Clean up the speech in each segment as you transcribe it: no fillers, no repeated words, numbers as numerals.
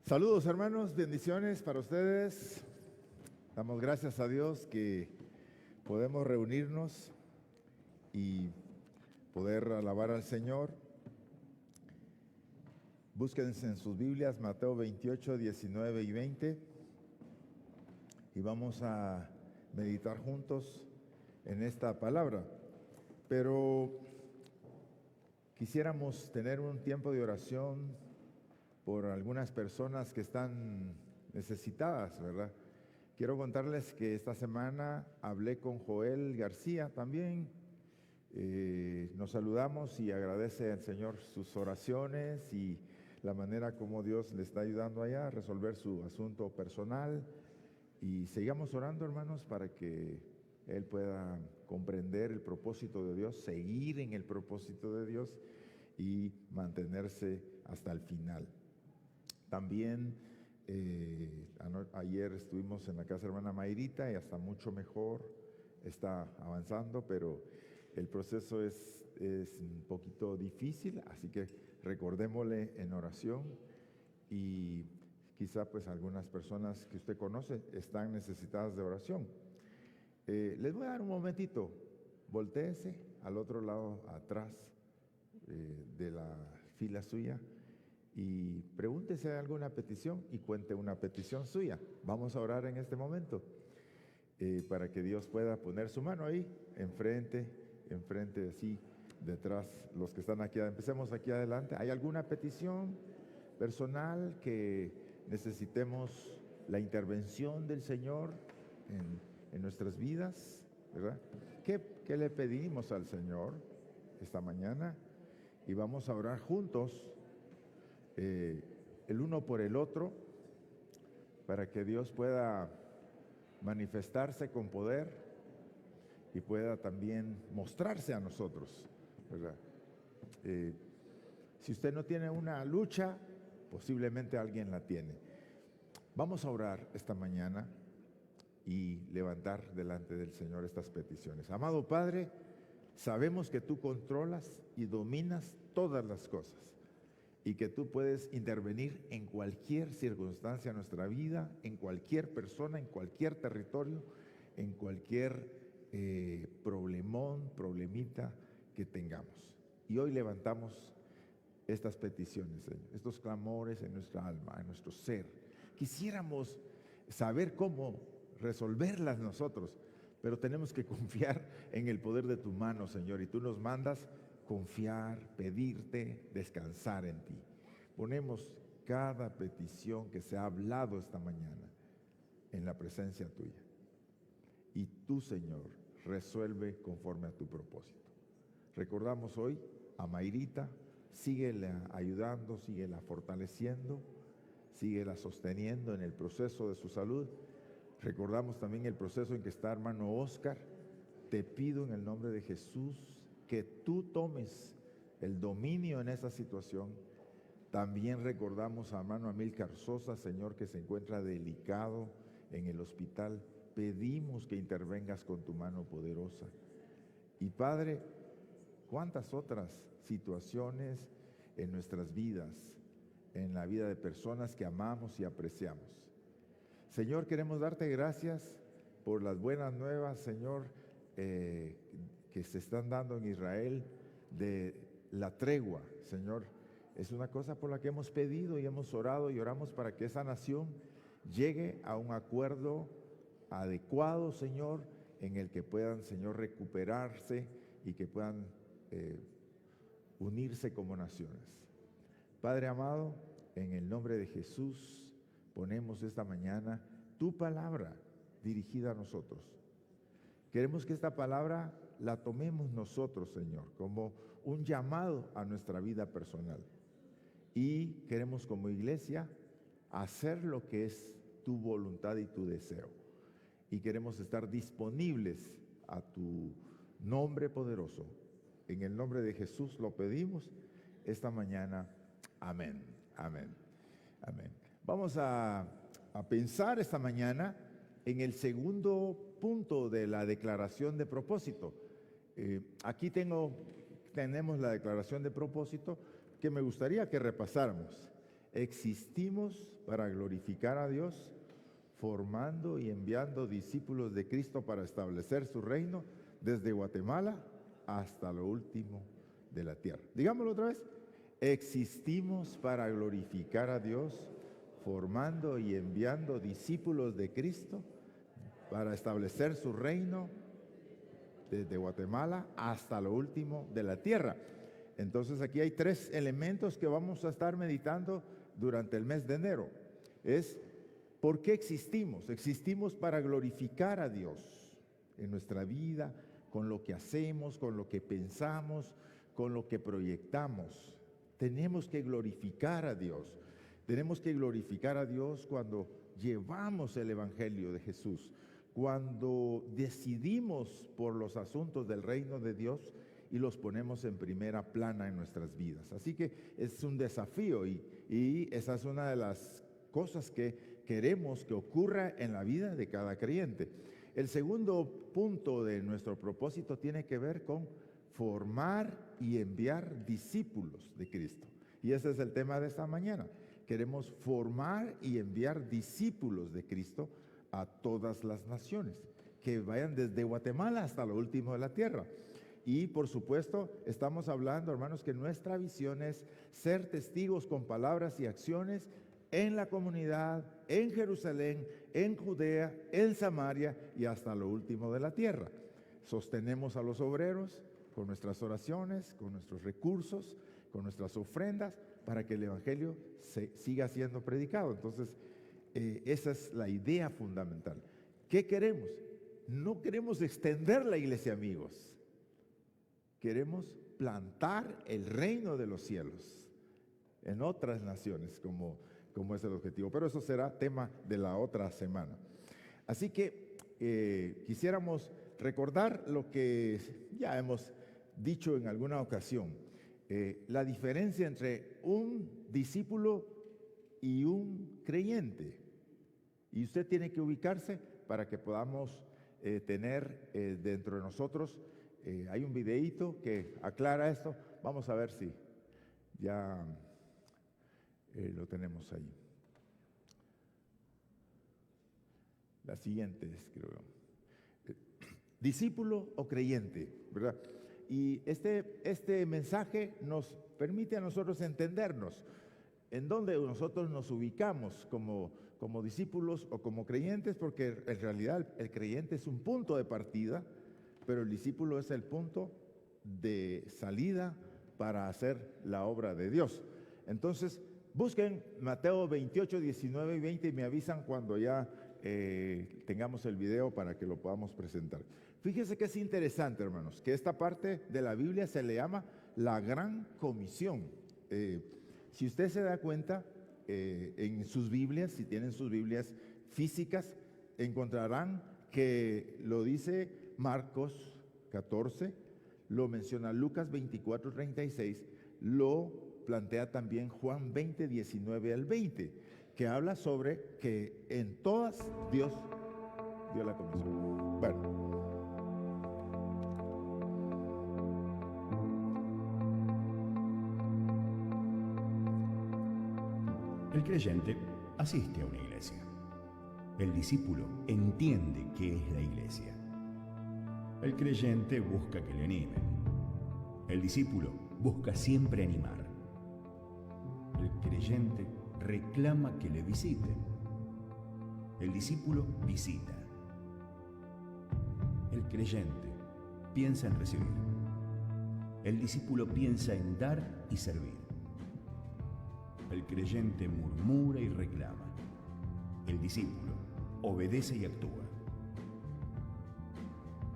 Saludos hermanos, bendiciones para ustedes. Damos gracias a Dios que podemos reunirnos y poder alabar al Señor. Búsquense en sus Biblias Mateo 28, 19 y 20 y vamos a meditar juntos en esta palabra. Pero quisiéramos tener un tiempo de oración por algunas personas que están necesitadas, ¿verdad? Quiero contarles que esta semana hablé con Joel García también. Nos saludamos y agradece al Señor sus oraciones y la manera como Dios le está ayudando allá a resolver su asunto personal. Y sigamos orando, hermanos, para que él pueda comprender el propósito de Dios, seguir en el propósito de Dios y mantenerse hasta el final. También ayer estuvimos en la casa de hermana Mayrita y hasta mucho mejor, está avanzando, pero el proceso es un poquito difícil, así que recordémosle en oración y quizá pues algunas personas que usted conoce están necesitadas de oración. Les voy a dar un momentito, voltéese al otro lado atrás de la fila suya y pregúntese si hay alguna petición y cuente una petición suya. Vamos a orar en este momento para que Dios pueda poner su mano ahí, enfrente, así, detrás, los que están aquí. Empecemos aquí adelante. ¿Hay alguna petición personal que necesitemos la intervención del Señor en nuestras vidas, ¿verdad? ¿Qué le pedimos al Señor esta mañana? Y vamos a orar juntos, el uno por el otro, para que Dios pueda manifestarse con poder y pueda también mostrarse a nosotros, ¿verdad? Si usted no tiene una lucha, posiblemente alguien la tiene. Vamos a orar esta mañana y levantar delante del Señor estas peticiones. Amado Padre, sabemos que tú controlas y dominas todas las cosas y que tú puedes intervenir en cualquier circunstancia de nuestra vida, en cualquier persona, en cualquier territorio, en cualquier problemita que tengamos. Y hoy levantamos estas peticiones, Señor, estos clamores en nuestra alma, en nuestro ser. Quisiéramos saber cómo resolverlas nosotros, pero tenemos que confiar en el poder de tu mano, Señor, y tú nos mandas confiar, pedirte, descansar en ti. Ponemos cada petición que se ha hablado esta mañana en la presencia tuya. Y tú, Señor, resuelve conforme a tu propósito. Recordamos hoy a Mayrita, síguela ayudando, síguela fortaleciendo, síguela sosteniendo en el proceso de su salud. Recordamos también el proceso en que está hermano Oscar. Te pido en el nombre de Jesús que tú tomes el dominio en esa situación. También recordamos a hermano Amílcar Sosa, Señor, que se encuentra delicado en el hospital. Pedimos que intervengas con tu mano poderosa. Y Padre, cuántas otras situaciones en nuestras vidas, en la vida de personas que amamos y apreciamos. Señor, queremos darte gracias por las buenas nuevas, Señor, que se están dando en Israel de la tregua, Señor. Es una cosa por la que hemos pedido y hemos orado y oramos para que esa nación llegue a un acuerdo adecuado, Señor, en el que puedan, Señor, recuperarse y que puedan unirse como naciones. Padre amado, en el nombre de Jesús, ponemos esta mañana tu palabra dirigida a nosotros. Queremos que esta palabra la tomemos nosotros, Señor, como un llamado a nuestra vida personal. Y queremos como iglesia hacer lo que es tu voluntad y tu deseo. Y queremos estar disponibles a tu nombre poderoso. En el nombre de Jesús lo pedimos esta mañana. Amén, amén, amén. Vamos a pensar esta mañana en el segundo punto de la declaración de propósito. Aquí tenemos la declaración de propósito que me gustaría que repasáramos. existimos para glorificar a Dios, formando y enviando discípulos de Cristo para establecer su reino desde Guatemala hasta lo último de la tierra. Digámoslo otra vez. Existimos para glorificar a Dios, formando y enviando discípulos de Cristo para establecer su reino desde Guatemala hasta lo último de la tierra. Entonces aquí hay 3 elementos que vamos a estar meditando durante el mes de enero. Es ¿por qué existimos? Existimos para glorificar a Dios en nuestra vida, con lo que hacemos, con lo que pensamos, con lo que proyectamos. Tenemos que glorificar a Dios. Tenemos que glorificar a Dios cuando llevamos el Evangelio de Jesús, cuando decidimos por los asuntos del reino de Dios y los ponemos en primera plana en nuestras vidas. Así que es un desafío y esa es una de las cosas que queremos que ocurra en la vida de cada creyente. El segundo punto de nuestro propósito tiene que ver con formar y enviar discípulos de Cristo. Y ese es el tema de esta mañana. Queremos formar y enviar discípulos de Cristo a todas las naciones, que vayan desde Guatemala hasta lo último de la tierra. Y por supuesto, estamos hablando, hermanos, que nuestra visión es ser testigos con palabras y acciones en la comunidad, en Jerusalén, en Judea, en Samaria y hasta lo último de la tierra. Sostenemos a los obreros con nuestras oraciones, con nuestros recursos, con nuestras ofrendas, para que el Evangelio siga siendo predicado. Entonces, esa es la idea fundamental. ¿Qué queremos? No queremos extender la iglesia, amigos. Queremos plantar el reino de los cielos en otras naciones, como es el objetivo. Pero eso será tema de la otra semana. Así que quisiéramos recordar lo que ya hemos dicho en alguna ocasión, la diferencia entre un discípulo y un creyente. Y usted tiene que ubicarse para que podamos tener dentro de nosotros, hay un videíto que aclara esto. Vamos a ver si ya lo tenemos ahí. La siguiente es, creo, discípulo o creyente, ¿verdad? Y este mensaje nos permite a nosotros entendernos en dónde nosotros nos ubicamos como discípulos o como creyentes, porque en realidad el creyente es un punto de partida, pero el discípulo es el punto de salida para hacer la obra de Dios. Entonces, busquen Mateo 28, 19 y 20 y me avisan cuando ya tengamos el video para que lo podamos presentar. Fíjense que es interesante, hermanos, que esta parte de la Biblia se le llama la Gran Comisión. Si usted se da cuenta, en sus Biblias, si tienen sus Biblias físicas, encontrarán que lo dice Marcos 14, lo menciona Lucas 24, 36, lo plantea también Juan 20, 19 al 20, que habla sobre que en todas Dios dio la comisión. Bueno. El creyente asiste a una iglesia. El discípulo entiende qué es la iglesia. El creyente busca que le animen. El discípulo busca siempre animar. El creyente reclama que le visiten. El discípulo visita. El creyente piensa en recibir. El discípulo piensa en dar y servir. El creyente murmura y reclama. El discípulo obedece y actúa.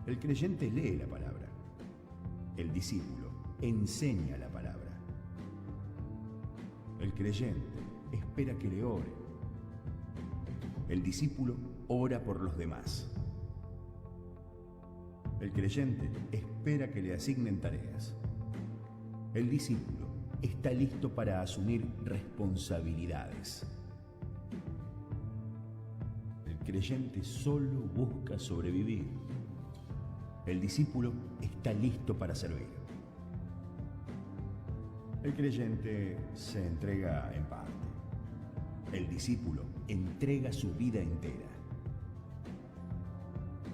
El creyente lee la palabra. El discípulo enseña la palabra. El creyente espera que le ore. El discípulo ora por los demás. El creyente espera que le asignen tareas. El discípulo está listo para asumir responsabilidades. El creyente solo busca sobrevivir. El discípulo está listo para servir. El creyente se entrega en parte. El discípulo entrega su vida entera.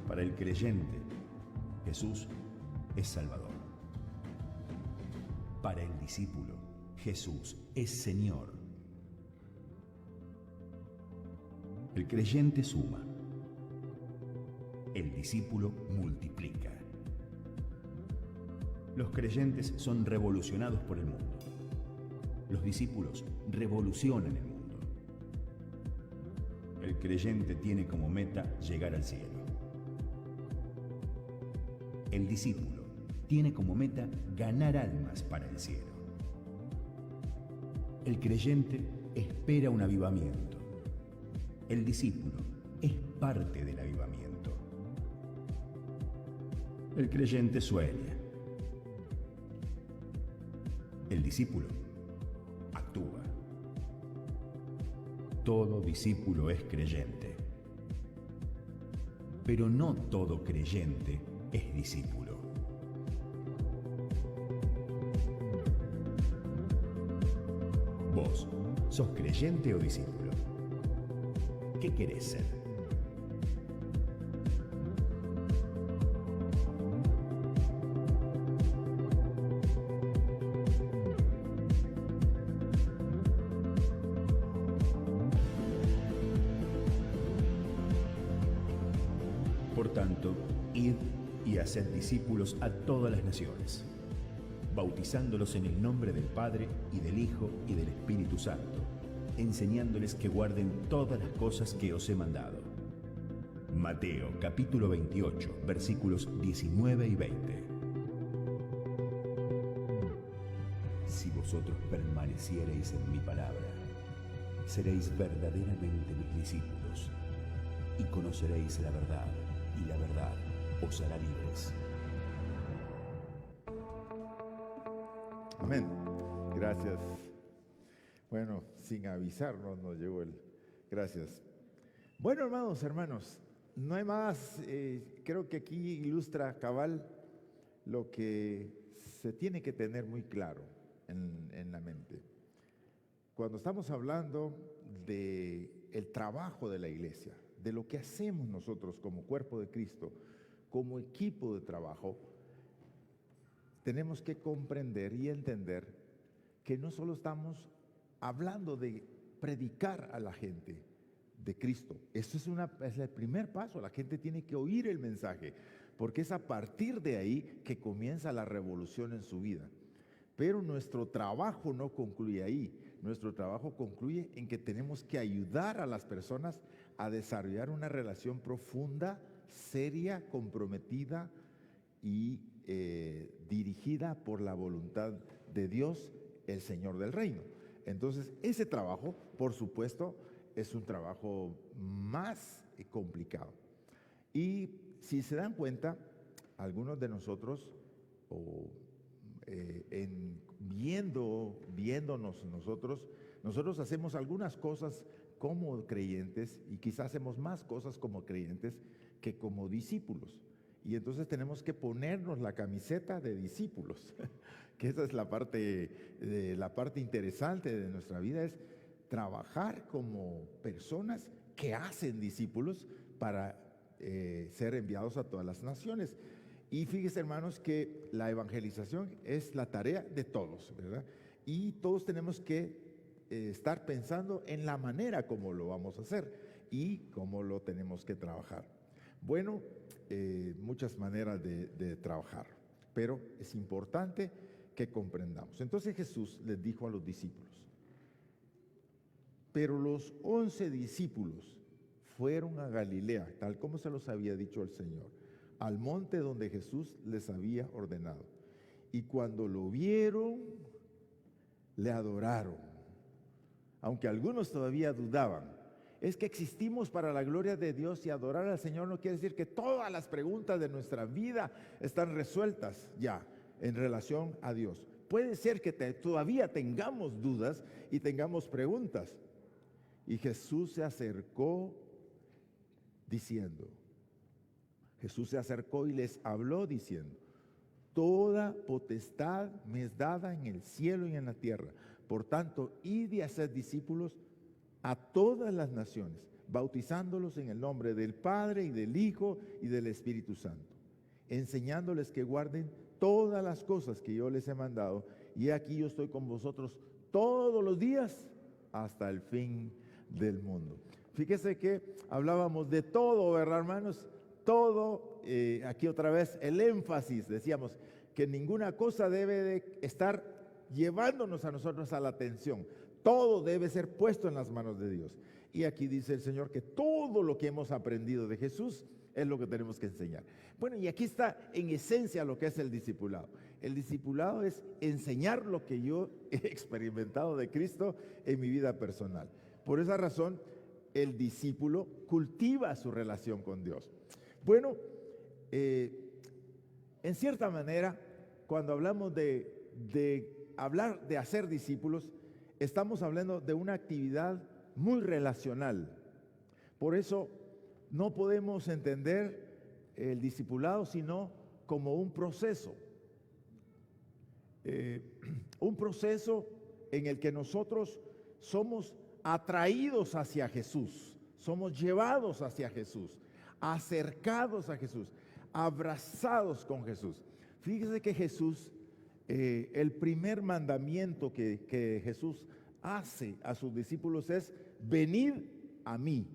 Para el creyente, Jesús es Salvador. Para el discípulo, Jesús es Señor. El creyente suma. El discípulo multiplica. Los creyentes son revolucionados por el mundo. Los discípulos revolucionan el mundo. El creyente tiene como meta llegar al cielo. El discípulo tiene como meta ganar almas para el cielo. El creyente espera un avivamiento. El discípulo es parte del avivamiento. El creyente sueña. El discípulo actúa. Todo discípulo es creyente. Pero no todo creyente es discípulo. ¿Vos sos creyente o discípulo? ¿Qué querés ser? Por tanto, id y haced discípulos a todas las naciones, bautizándolos en el nombre del Padre y del Hijo y del Espíritu Santo, enseñándoles que guarden todas las cosas que os he mandado. Mateo capítulo 28, versículos 19 y 20. Si vosotros permaneciereis en mi palabra, seréis verdaderamente mis discípulos y conoceréis la verdad, y la verdad os hará libres. Amén. Gracias. Bueno, sin avisarnos nos llegó el gracias. Bueno, hermanos, no hay más. Creo que aquí ilustra cabal lo que se tiene que tener muy claro en la mente. Cuando estamos hablando del trabajo de la iglesia, de lo que hacemos nosotros como cuerpo de Cristo, como equipo de trabajo, tenemos que comprender y entender que no solo estamos hablando de predicar a la gente de Cristo. Eso es el primer paso. La gente tiene que oír el mensaje, porque es a partir de ahí que comienza la revolución en su vida. Pero nuestro trabajo no concluye ahí. Nuestro trabajo concluye en que tenemos que ayudar a las personas a desarrollar una relación profunda, seria, comprometida y dirigida por la voluntad de Dios, el Señor del reino. Entonces, ese trabajo, por supuesto, es un trabajo más complicado. Y si se dan cuenta, algunos de nosotros, viéndonos nosotros hacemos algunas cosas como creyentes y quizás hacemos más cosas como creyentes que como discípulos. Y entonces tenemos que ponernos la camiseta de discípulos, que esa es la parte interesante de nuestra vida, es trabajar como personas que hacen discípulos para ser enviados a todas las naciones. Y fíjense, hermanos, que la evangelización es la tarea de todos, ¿verdad? Y todos tenemos que estar pensando en la manera como lo vamos a hacer y cómo lo tenemos que trabajar. Bueno, muchas maneras de trabajar, pero es importante que comprendamos. Entonces Jesús les dijo a los discípulos, pero los 11 discípulos fueron a Galilea, tal como se los había dicho el Señor, al monte donde Jesús les había ordenado. Y cuando lo vieron, le adoraron, aunque algunos todavía dudaban. Es que existimos para la gloria de Dios, y adorar al Señor no quiere decir que todas las preguntas de nuestra vida están resueltas ya en relación a Dios. Puede ser que todavía tengamos dudas y tengamos preguntas. Y Jesús se acercó y les habló diciendo: toda potestad me es dada en el cielo y en la tierra. Por tanto, id y haced discípulos a todas las naciones, bautizándolos en el nombre del Padre y del Hijo y del Espíritu Santo, enseñándoles que guarden todas las cosas que yo les he mandado, y aquí yo estoy con vosotros todos los días hasta el fin del mundo. Fíjese que hablábamos de todo, ¿verdad, hermanos? Todo, aquí otra vez el énfasis, decíamos que ninguna cosa debe de estar llevándonos a nosotros a la atención. Todo debe ser puesto en las manos de Dios. Y aquí dice el Señor que todo lo que hemos aprendido de Jesús es lo que tenemos que enseñar. Bueno, y aquí está en esencia lo que es el discipulado. El discipulado es enseñar lo que yo he experimentado de Cristo en mi vida personal. Por esa razón, el discípulo cultiva su relación con Dios. Bueno, en cierta manera, cuando hablamos de hablar de hacer discípulos, estamos hablando de una actividad muy relacional. Por eso no podemos entender el discipulado sino como un proceso en el que nosotros somos atraídos hacia Jesús, somos llevados hacia Jesús, acercados a Jesús, abrazados con Jesús. Fíjese que Jesús, el primer mandamiento que Jesús hace a sus discípulos es: venid a mí.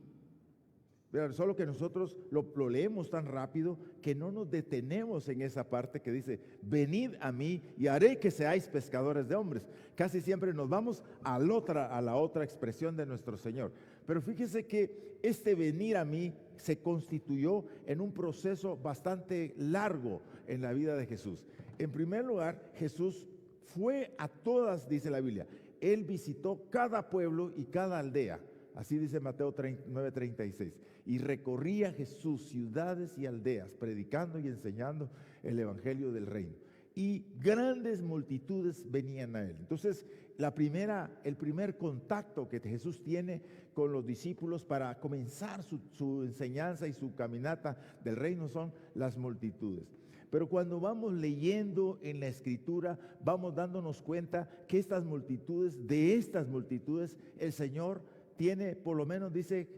Solo que nosotros lo leemos tan rápido que no nos detenemos en esa parte que dice: venid a mí y haré que seáis pescadores de hombres. Casi siempre nos vamos a la otra expresión de nuestro Señor. Pero fíjese que este venir a mí se constituyó en un proceso bastante largo en la vida de Jesús. En primer lugar, Jesús fue a todas, dice la Biblia. Él visitó cada pueblo y cada aldea. Así dice Mateo 9:36. Y recorría Jesús ciudades y aldeas, predicando y enseñando el evangelio del reino. Y grandes multitudes venían a él. Entonces, el primer contacto que Jesús tiene con los discípulos para comenzar su enseñanza y su caminata del reino son las multitudes. Pero cuando vamos leyendo en la Escritura, vamos dándonos cuenta que de estas multitudes, el Señor tiene, por lo menos dice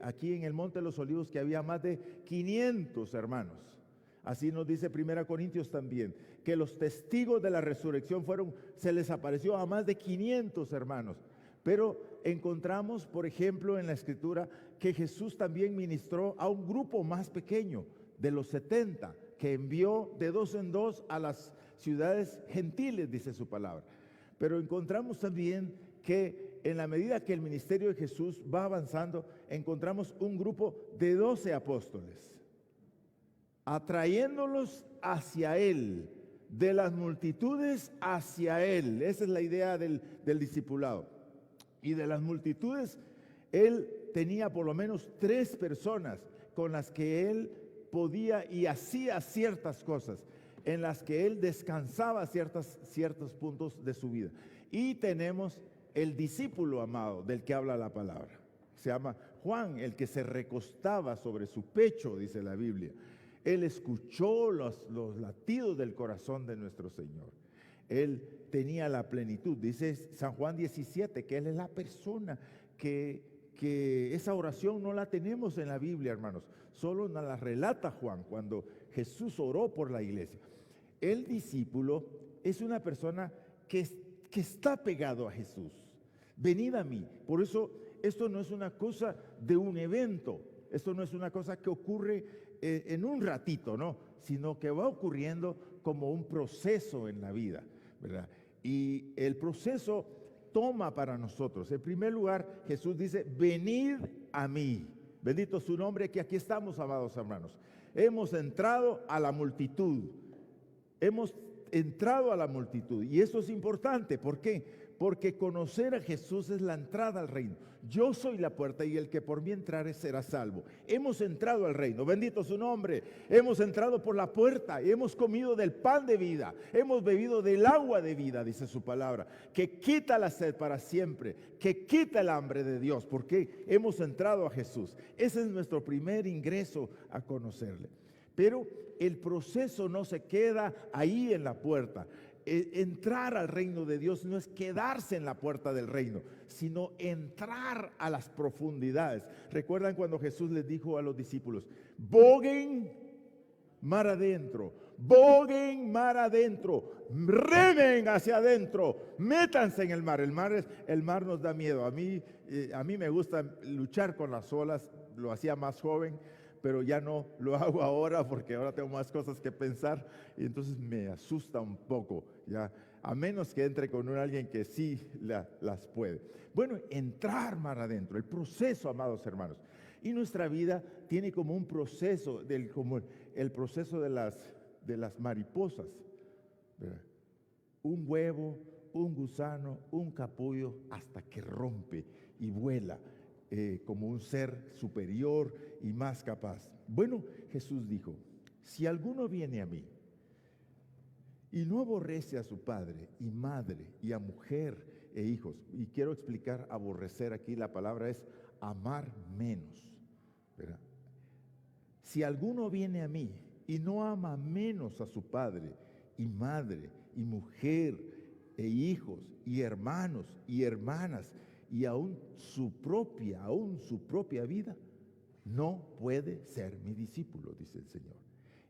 aquí en el Monte de los Olivos, que había más de 500 hermanos. Así nos dice 1 Corintios también, que los testigos de la resurrección se les apareció a más de 500 hermanos. Pero encontramos, por ejemplo, en la Escritura, que Jesús también ministró a un grupo más pequeño, de los 70, que envió de 2 en 2 a las ciudades gentiles, dice su palabra. Pero encontramos también que en la medida que el ministerio de Jesús va avanzando, encontramos un grupo de 12 apóstoles, atrayéndolos hacia Él, de las multitudes hacia Él. Esa es la idea del discipulado. Y de las multitudes, Él tenía por lo menos 3 personas con las que Él podía y hacía ciertas cosas, en las que Él descansaba ciertos puntos de su vida. Y tenemos el discípulo amado del que habla la palabra. Se llama Juan, el que se recostaba sobre su pecho, dice la Biblia. Él escuchó los latidos del corazón de nuestro Señor. Él tenía la plenitud. Dice San Juan 17 que Él es la persona que esa oración no la tenemos en la Biblia, hermanos. Solo nos la relata Juan cuando Jesús oró por la iglesia. El discípulo es una persona que está pegado a Jesús. Venid a mí. Por eso esto no es una cosa de un evento. Esto no es una cosa que ocurre en un ratito, no, sino que va ocurriendo como un proceso en la vida, ¿verdad? Y el proceso toma para nosotros. En primer lugar, Jesús dice: venid a mí. Bendito su nombre, que aquí estamos, amados hermanos. Hemos entrado a la multitud. Hemos entrado a la multitud. Y eso es importante. ¿Por qué? Porque conocer a Jesús es la entrada al reino. Yo soy la puerta y el que por mí entrare será salvo. Hemos entrado al reino, bendito su nombre. Hemos entrado por la puerta y hemos comido del pan de vida. Hemos bebido del agua de vida, dice su palabra, que quita la sed para siempre, que quita el hambre de Dios, porque hemos entrado a Jesús. Ese es nuestro primer ingreso a conocerle. Pero el proceso no se queda ahí en la puerta. Entrar al reino de Dios no es quedarse en la puerta del reino, sino entrar a las profundidades. ¿Recuerdan cuando Jesús les dijo a los discípulos, boguen mar adentro, boguen mar adentro, remen hacia adentro, métanse en el mar? El mar nos da miedo. A mí me gusta luchar con las olas, lo hacía más joven, pero ya no lo hago ahora porque ahora tengo más cosas que pensar y entonces me asusta un poco, ya, a menos que entre con alguien que sí las puede. Bueno, entrar mar adentro, el proceso, amados hermanos. Y nuestra vida tiene como un proceso, como el proceso de las mariposas, ¿verdad? Un huevo, un gusano, un capullo, hasta que rompe y vuela como un ser superior y más capaz. Bueno, Jesús dijo, si alguno viene a mí y no aborrece a su padre y madre y a mujer e hijos, y quiero explicar aborrecer aquí, la palabra es amar menos, ¿verdad? Si alguno viene a mí y no ama menos a su padre y madre y mujer e hijos y hermanos y hermanas y aún su propia vida, no puede ser mi discípulo, dice el Señor.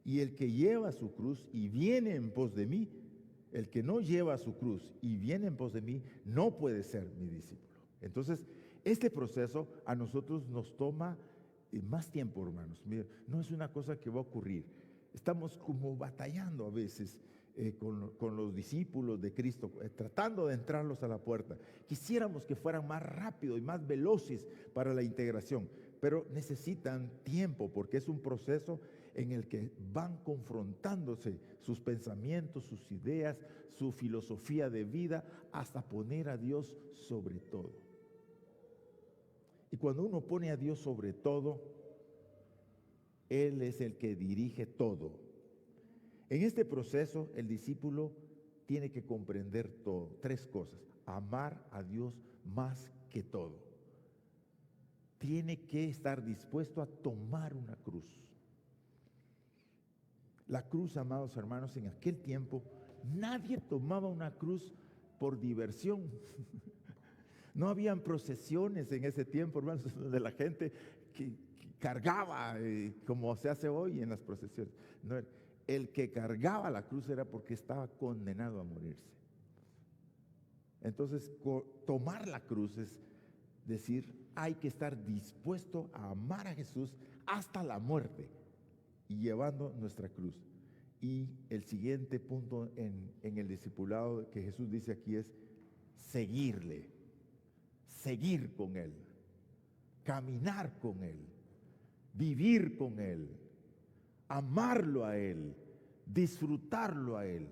Y el que lleva su cruz y viene en pos de mí, el que no lleva su cruz y viene en pos de mí, no puede ser mi discípulo. Entonces, este proceso a nosotros nos toma más tiempo, hermanos. Mira, no es una cosa que va a ocurrir. Estamos como batallando a veces con los discípulos de Cristo, tratando de entrarlos a la puerta. Quisiéramos que fueran más rápido y más veloces para la integración, pero necesitan tiempo porque es un proceso en el que van confrontándose sus pensamientos, sus ideas, su filosofía de vida, hasta poner a Dios sobre todo. Y cuando uno pone a Dios sobre todo, Él es el que dirige todo. En este proceso, el discípulo tiene que comprender todo, tres cosas: amar a Dios más que todo. Tiene que estar dispuesto a tomar una cruz. La cruz, amados hermanos, en aquel tiempo nadie tomaba una cruz por diversión. No habían procesiones en ese tiempo, hermanos, de la gente que cargaba como se hace hoy en las procesiones. No, el que cargaba la cruz era porque estaba condenado a morirse. Entonces, tomar la cruz es decir, hay que estar dispuesto a amar a Jesús hasta la muerte y llevando nuestra cruz. Y el siguiente punto en el discipulado que Jesús dice aquí es seguirle, seguir con Él, caminar con Él, vivir con Él, amarlo a Él, disfrutarlo a Él,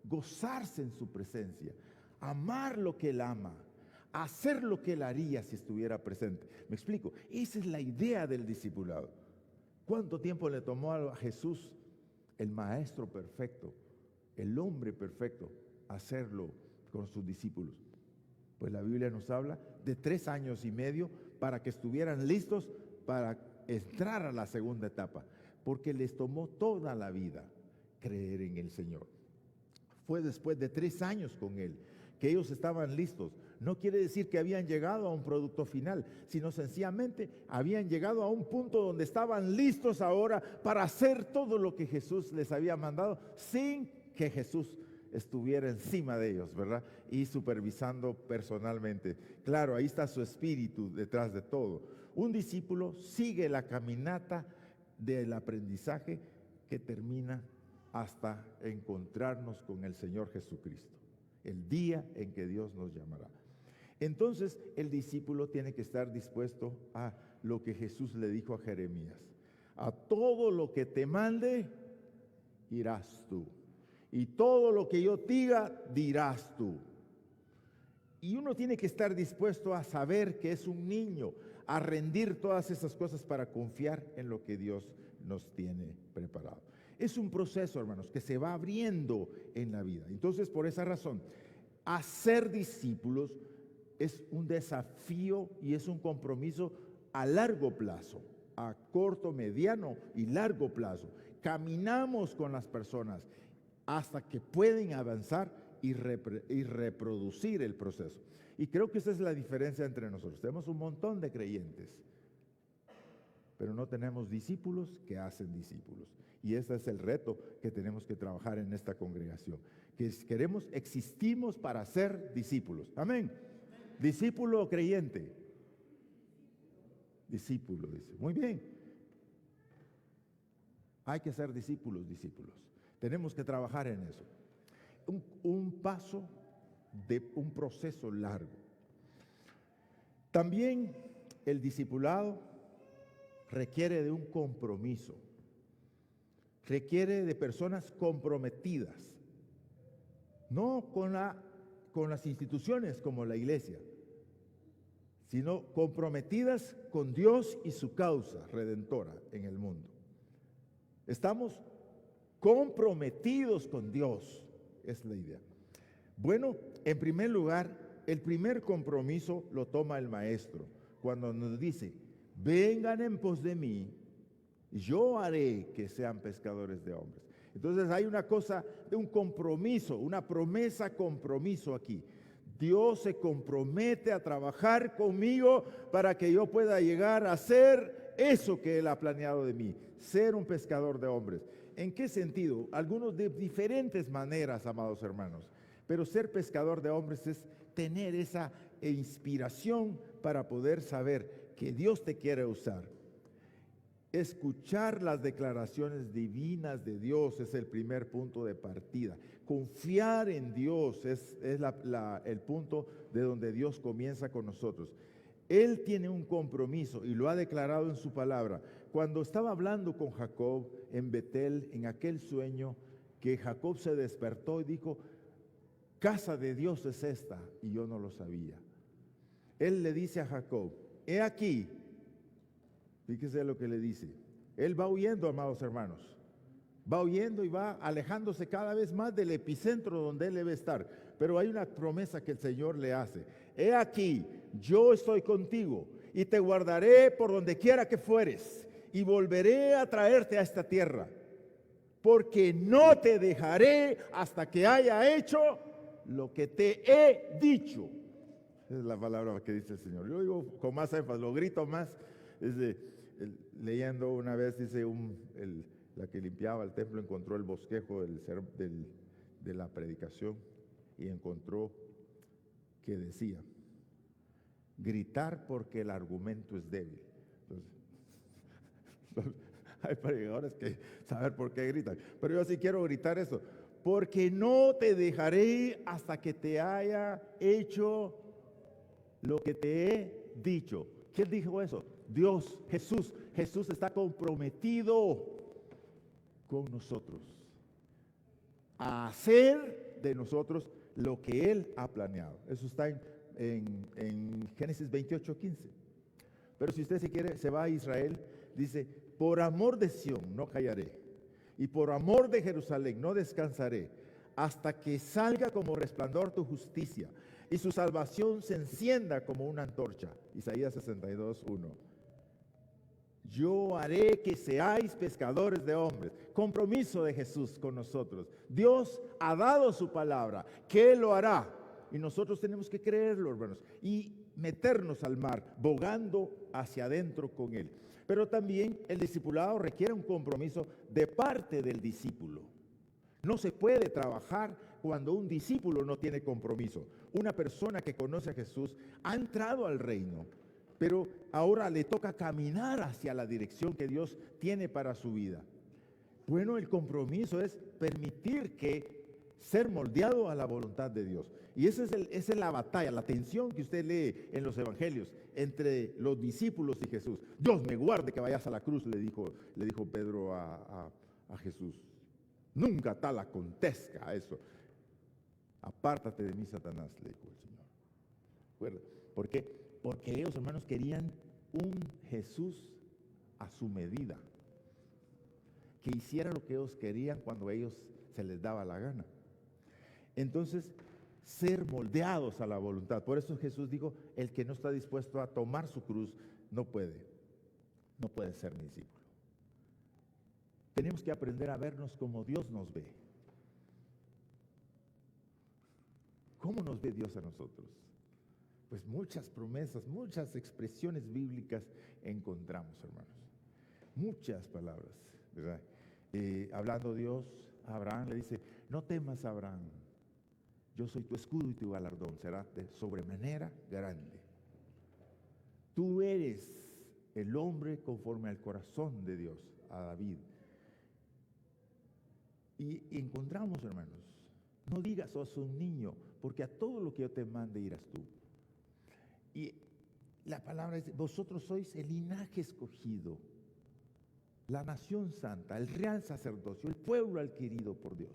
gozarse en su presencia, amar lo que Él ama, hacer lo que Él haría si estuviera presente. ¿Me explico? Esa es la idea del discipulado. ¿Cuánto tiempo le tomó a Jesús, el maestro perfecto, el hombre perfecto, hacerlo con sus discípulos? Pues la Biblia nos habla de 3 años y medio para que estuvieran listos para entrar a la segunda etapa, porque les tomó toda la vida creer en el Señor. Fue después de 3 años con Él que ellos estaban listos. No quiere decir que habían llegado a un producto final, sino sencillamente habían llegado a un punto donde estaban listos ahora para hacer todo lo que Jesús les había mandado, sin que Jesús estuviera encima de ellos, ¿verdad? Y supervisando personalmente. Claro, ahí está su espíritu detrás de todo. Un discípulo sigue la caminata del aprendizaje que termina hasta encontrarnos con el Señor Jesucristo, el día en que Dios nos llamará. Entonces el discípulo tiene que estar dispuesto a lo que Jesús le dijo a Jeremías: a todo lo que te mande, irás tú, y todo lo que yo diga, dirás tú. Y uno tiene que estar dispuesto a saber que es un niño, a rendir todas esas cosas para confiar en lo que Dios nos tiene preparado. Es un proceso, hermanos, que se va abriendo en la vida. Entonces, por esa razón, hacer discípulos es un desafío y es un compromiso a largo plazo, a corto, mediano y largo plazo. Caminamos con las personas hasta que pueden avanzar y reproducir el proceso. Y creo que esa es la diferencia entre nosotros. Tenemos un montón de creyentes, pero no tenemos discípulos que hacen discípulos. Y ese es el reto que tenemos que trabajar en esta congregación. Existimos para ser discípulos. Amén. Discípulo o creyente. Discípulo, dice. Muy bien. Hay que ser discípulos. Tenemos que trabajar en eso. Un paso de un proceso largo. También el discipulado requiere de un compromiso. Requiere de personas comprometidas. No con las instituciones como la iglesia, sino comprometidas con Dios y su causa redentora en el mundo. Estamos comprometidos con Dios, es la idea. Bueno, en primer lugar, el primer compromiso lo toma el maestro cuando nos dice: vengan en pos de mí, yo haré que sean pescadores de hombres. Entonces hay una cosa de un compromiso, una promesa compromiso aquí. Dios se compromete a trabajar conmigo para que yo pueda llegar a ser eso que Él ha planeado de mí, ser un pescador de hombres. ¿En qué sentido? Algunos de diferentes maneras, amados hermanos. Pero ser pescador de hombres es tener esa inspiración para poder saber que Dios te quiere usar. Escuchar las declaraciones divinas de Dios es el primer punto de partida. Confiar en Dios es el punto de donde Dios comienza con nosotros. Él tiene un compromiso y lo ha declarado en su palabra. Cuando estaba hablando con Jacob en Betel, en aquel sueño, que Jacob se despertó y dijo: casa de Dios es esta, y yo no lo sabía. Él le dice a Jacob: he aquí. Fíjese lo que le dice. Él va huyendo, amados hermanos. Va huyendo y va alejándose cada vez más del epicentro donde él debe estar. Pero hay una promesa que el Señor le hace. He aquí, yo estoy contigo y te guardaré por donde quiera que fueres y volveré a traerte a esta tierra, porque no te dejaré hasta que haya hecho lo que te he dicho. Esa es la palabra que dice el Señor. Yo digo con más énfasis, lo grito más. Leyendo una vez, dice, la que limpiaba el templo encontró el bosquejo de la predicación y encontró que decía: gritar porque el argumento es débil. Entonces, hay predicadores que saber por qué gritan, pero yo sí quiero gritar eso: porque no te dejaré hasta que te haya hecho lo que te he dicho. ¿Quién dijo eso? Dios, Jesús. Jesús está comprometido con nosotros a hacer de nosotros lo que Él ha planeado. Eso está en Génesis 28:15. Pero si usted se quiere, se va a Israel, dice: por amor de Sión no callaré, y por amor de Jerusalén no descansaré, hasta que salga como resplandor tu justicia, y su salvación se encienda como una antorcha. Isaías 62:1. Yo haré que seáis pescadores de hombres. Compromiso de Jesús con nosotros. Dios ha dado su palabra, que Él lo hará. Y nosotros tenemos que creerlo, hermanos, y meternos al mar, bogando hacia adentro con Él. Pero también el discipulado requiere un compromiso de parte del discípulo. No se puede trabajar cuando un discípulo no tiene compromiso. Una persona que conoce a Jesús ha entrado al reino, pero ahora le toca caminar hacia la dirección que Dios tiene para su vida. Bueno, el compromiso es permitir que ser moldeado a la voluntad de Dios. Y esa es la batalla, la tensión que usted lee en los evangelios entre los discípulos y Jesús. Dios me guarde que vayas a la cruz, le dijo Pedro a Jesús. Nunca tal acontezca a eso. Apártate de mí, Satanás, le dijo el Señor. ¿Por qué? Porque ellos, hermanos, querían un Jesús a su medida, que hiciera lo que ellos querían cuando a ellos se les daba la gana. Entonces, ser moldeados a la voluntad. Por eso Jesús dijo: el que no está dispuesto a tomar su cruz no puede ser mi discípulo. Tenemos que aprender a vernos como Dios nos ve. ¿Cómo nos ve Dios a nosotros? Pues muchas promesas, muchas expresiones bíblicas encontramos, hermanos. Muchas palabras, ¿verdad? Hablando Dios a Abraham, le dice: no temas, Abraham, yo soy tu escudo y tu galardón será de sobremanera grande. Tú eres el hombre conforme al corazón de Dios, a David. Y encontramos, hermanos, no digas sos un niño, porque a todo lo que yo te mande irás tú. Y la palabra es: vosotros sois el linaje escogido, la nación santa, el real sacerdocio, el pueblo adquirido por Dios.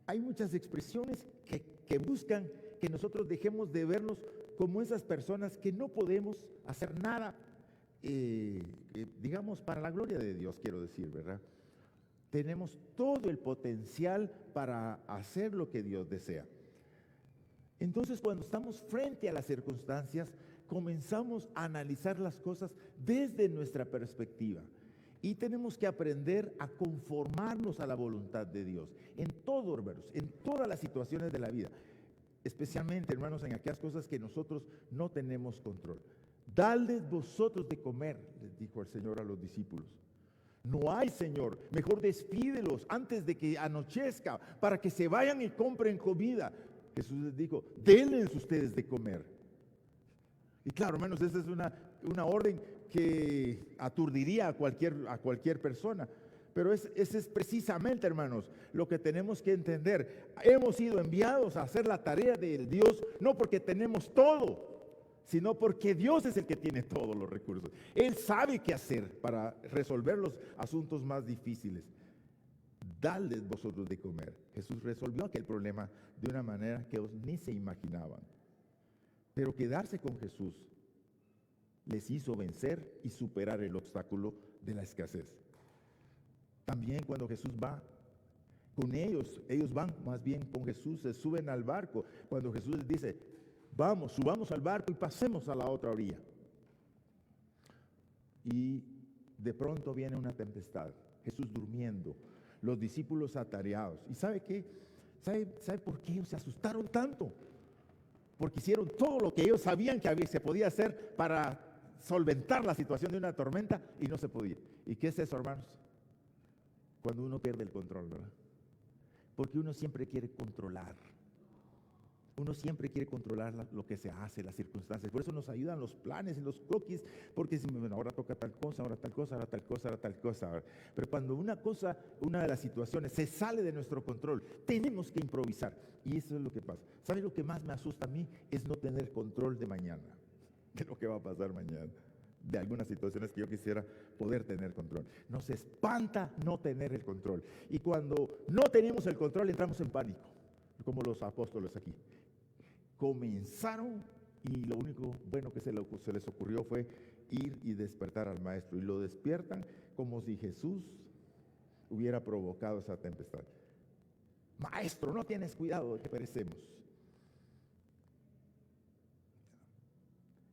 Hay muchas expresiones que buscan que nosotros dejemos de vernos como esas personas que no podemos hacer nada, digamos, para la gloria de Dios, quiero decir, ¿verdad? Tenemos todo el potencial para hacer lo que Dios desea. Entonces, cuando estamos frente a las circunstancias, comenzamos a analizar las cosas desde nuestra perspectiva. Y tenemos que aprender a conformarnos a la voluntad de Dios. En todo, hermanos, en todas las situaciones de la vida. Especialmente, hermanos, en aquellas cosas que nosotros no tenemos control. Dadles vosotros de comer, les dijo el Señor a los discípulos. No hay, Señor, mejor despídelos antes de que anochezca, para que se vayan y compren comida. Jesús les dijo: denles ustedes de comer. Y claro, hermanos, esa es una orden que aturdiría a cualquier persona. Pero ese es precisamente, hermanos, lo que tenemos que entender. Hemos sido enviados a hacer la tarea de Dios, no porque tenemos todo, sino porque Dios es el que tiene todos los recursos. Él sabe qué hacer para resolver los asuntos más difíciles. Dadles vosotros de comer. Jesús resolvió aquel problema de una manera que ellos ni se imaginaban. Pero quedarse con Jesús les hizo vencer y superar el obstáculo de la escasez. También cuando Jesús va con ellos van más bien con Jesús, se suben al barco. Cuando Jesús les dice: vamos, subamos al barco y pasemos a la otra orilla. Y de pronto viene una tempestad, Jesús durmiendo, los discípulos atareados. ¿Y sabe qué? ¿Sabe por qué ellos se asustaron tanto? Porque hicieron todo lo que ellos sabían que se podía hacer para solventar la situación de una tormenta y no se podía. ¿Y qué es eso, hermanos? Cuando uno pierde el control, ¿verdad? Porque uno siempre quiere controlar. Uno siempre quiere controlar lo que se hace, las circunstancias. Por eso nos ayudan los planes y los croquis, porque decimos: bueno, ahora toca tal cosa, ahora tal cosa, ahora tal cosa, ahora tal cosa. Pero cuando una de las situaciones se sale de nuestro control, tenemos que improvisar. Y eso es lo que pasa. ¿Sabe lo que más me asusta a mí? Es no tener control de mañana, de lo que va a pasar mañana, de algunas situaciones que yo quisiera poder tener control. Nos espanta no tener el control. Y cuando no tenemos el control, entramos en pánico, como los apóstoles aquí. Comenzaron y lo único bueno que se les ocurrió fue ir y despertar al maestro. Y lo despiertan como si Jesús hubiera provocado esa tempestad. Maestro, no tienes cuidado de que perecemos.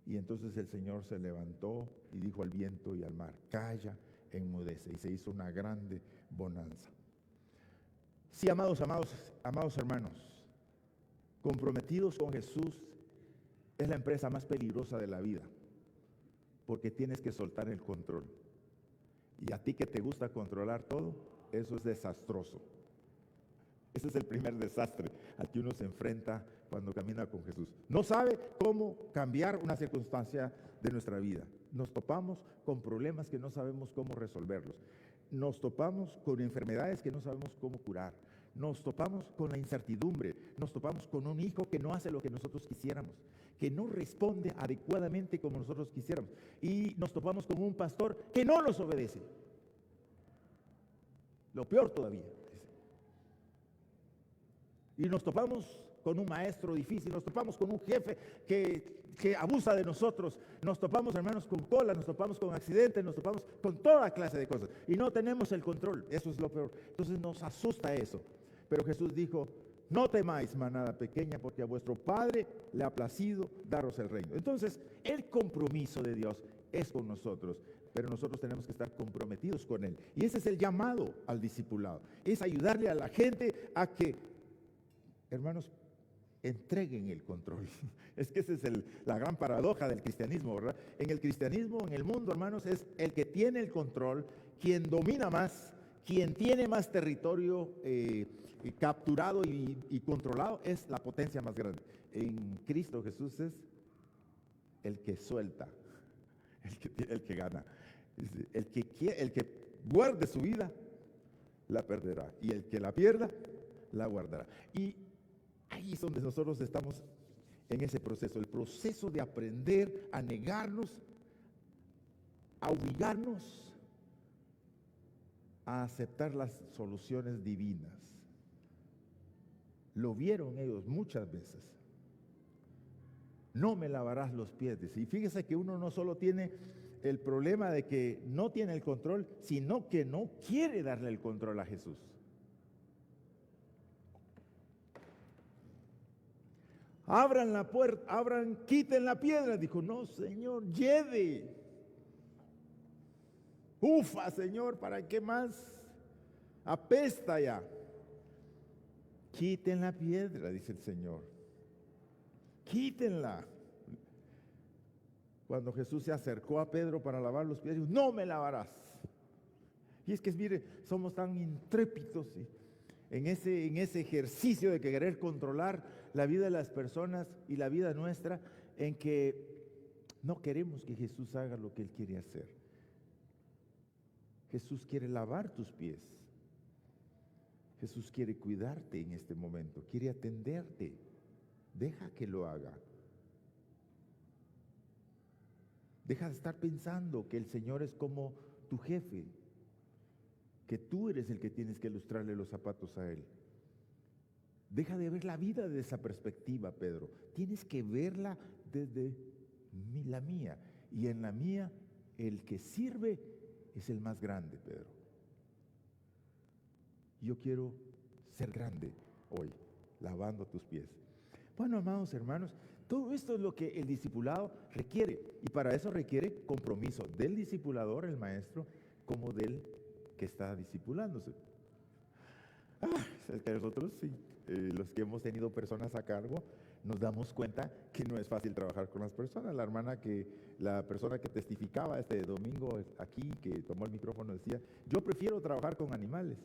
Y entonces el Señor se levantó y dijo al viento y al mar: calla, enmudece. Y se hizo una grande bonanza. Sí, amados hermanos, comprometidos con Jesús es la empresa más peligrosa de la vida, porque tienes que soltar el control. Y a ti que te gusta controlar todo, eso es desastroso. Ese es el primer desastre al que uno se enfrenta cuando camina con Jesús. No sabe cómo cambiar una circunstancia de nuestra vida. Nos topamos con problemas que no sabemos cómo resolverlos. Nos topamos con enfermedades que no sabemos cómo curar. Nos topamos con la incertidumbre. Nos topamos con un hijo que no hace lo que nosotros quisiéramos, que no responde adecuadamente como nosotros quisiéramos. Y nos topamos con un pastor que no nos obedece. Lo peor todavía. Y nos topamos con un maestro difícil, nos topamos con un jefe que abusa de nosotros, nos topamos, hermanos, con colas, nos topamos con accidentes, nos topamos con toda clase de cosas. Y no tenemos el control, eso es lo peor. Entonces nos asusta eso. Pero Jesús dijo: no temáis, manada pequeña, porque a vuestro Padre le ha placido daros el reino. Entonces, el compromiso de Dios es con nosotros, pero nosotros tenemos que estar comprometidos con Él. Y ese es el llamado al discipulado, es ayudarle a la gente a que hermanos, entreguen el control. Es que esa es la gran paradoja del cristianismo, ¿verdad? En el cristianismo, en el mundo, hermanos, es el que tiene el control, quien domina más, quien tiene más territorio capturado y controlado, es la potencia más grande. En Cristo Jesús es el que suelta, el que gana. El que guarde su vida, la perderá. Y el que la pierda, la guardará. Y ahí es donde nosotros estamos en ese proceso. El proceso de aprender a negarnos, a obligarnos a aceptar las soluciones divinas. Lo vieron ellos muchas veces. No me lavarás los pies. Y fíjese que uno no solo tiene el problema de que no tiene el control, sino que no quiere darle el control a Jesús. Abran la puerta, quiten la piedra. Dijo, no, Señor, lleve. Ufa, Señor, ¿para qué más? Apesta ya. Quiten la piedra, dice el Señor. Quítenla. Cuando Jesús se acercó a Pedro para lavar los pies, dijo, no me lavarás. Y es que, mire, somos tan intrépidos en ese ejercicio de querer controlar la vida de las personas y la vida nuestra, en que no queremos que Jesús haga lo que Él quiere hacer. Jesús quiere lavar tus pies. Jesús quiere cuidarte en este momento, quiere atenderte. Deja que lo haga. Deja de estar pensando que el Señor es como tu jefe, que tú eres el que tienes que lustrarle los zapatos a Él. Deja de ver la vida desde esa perspectiva, Pedro. Tienes que verla desde la mía. Y en la mía, el que sirve es el más grande, Pedro. Yo quiero ser grande hoy, lavando tus pies. Bueno, amados hermanos, todo esto es lo que el discipulado requiere. Y para eso requiere compromiso del discipulador, el maestro, como del que está discipulándose. Es que nosotros sí, los que hemos tenido personas a cargo, nos damos cuenta que no es fácil trabajar con las personas. La persona que testificaba este domingo aquí, que tomó el micrófono, decía, yo prefiero trabajar con animales.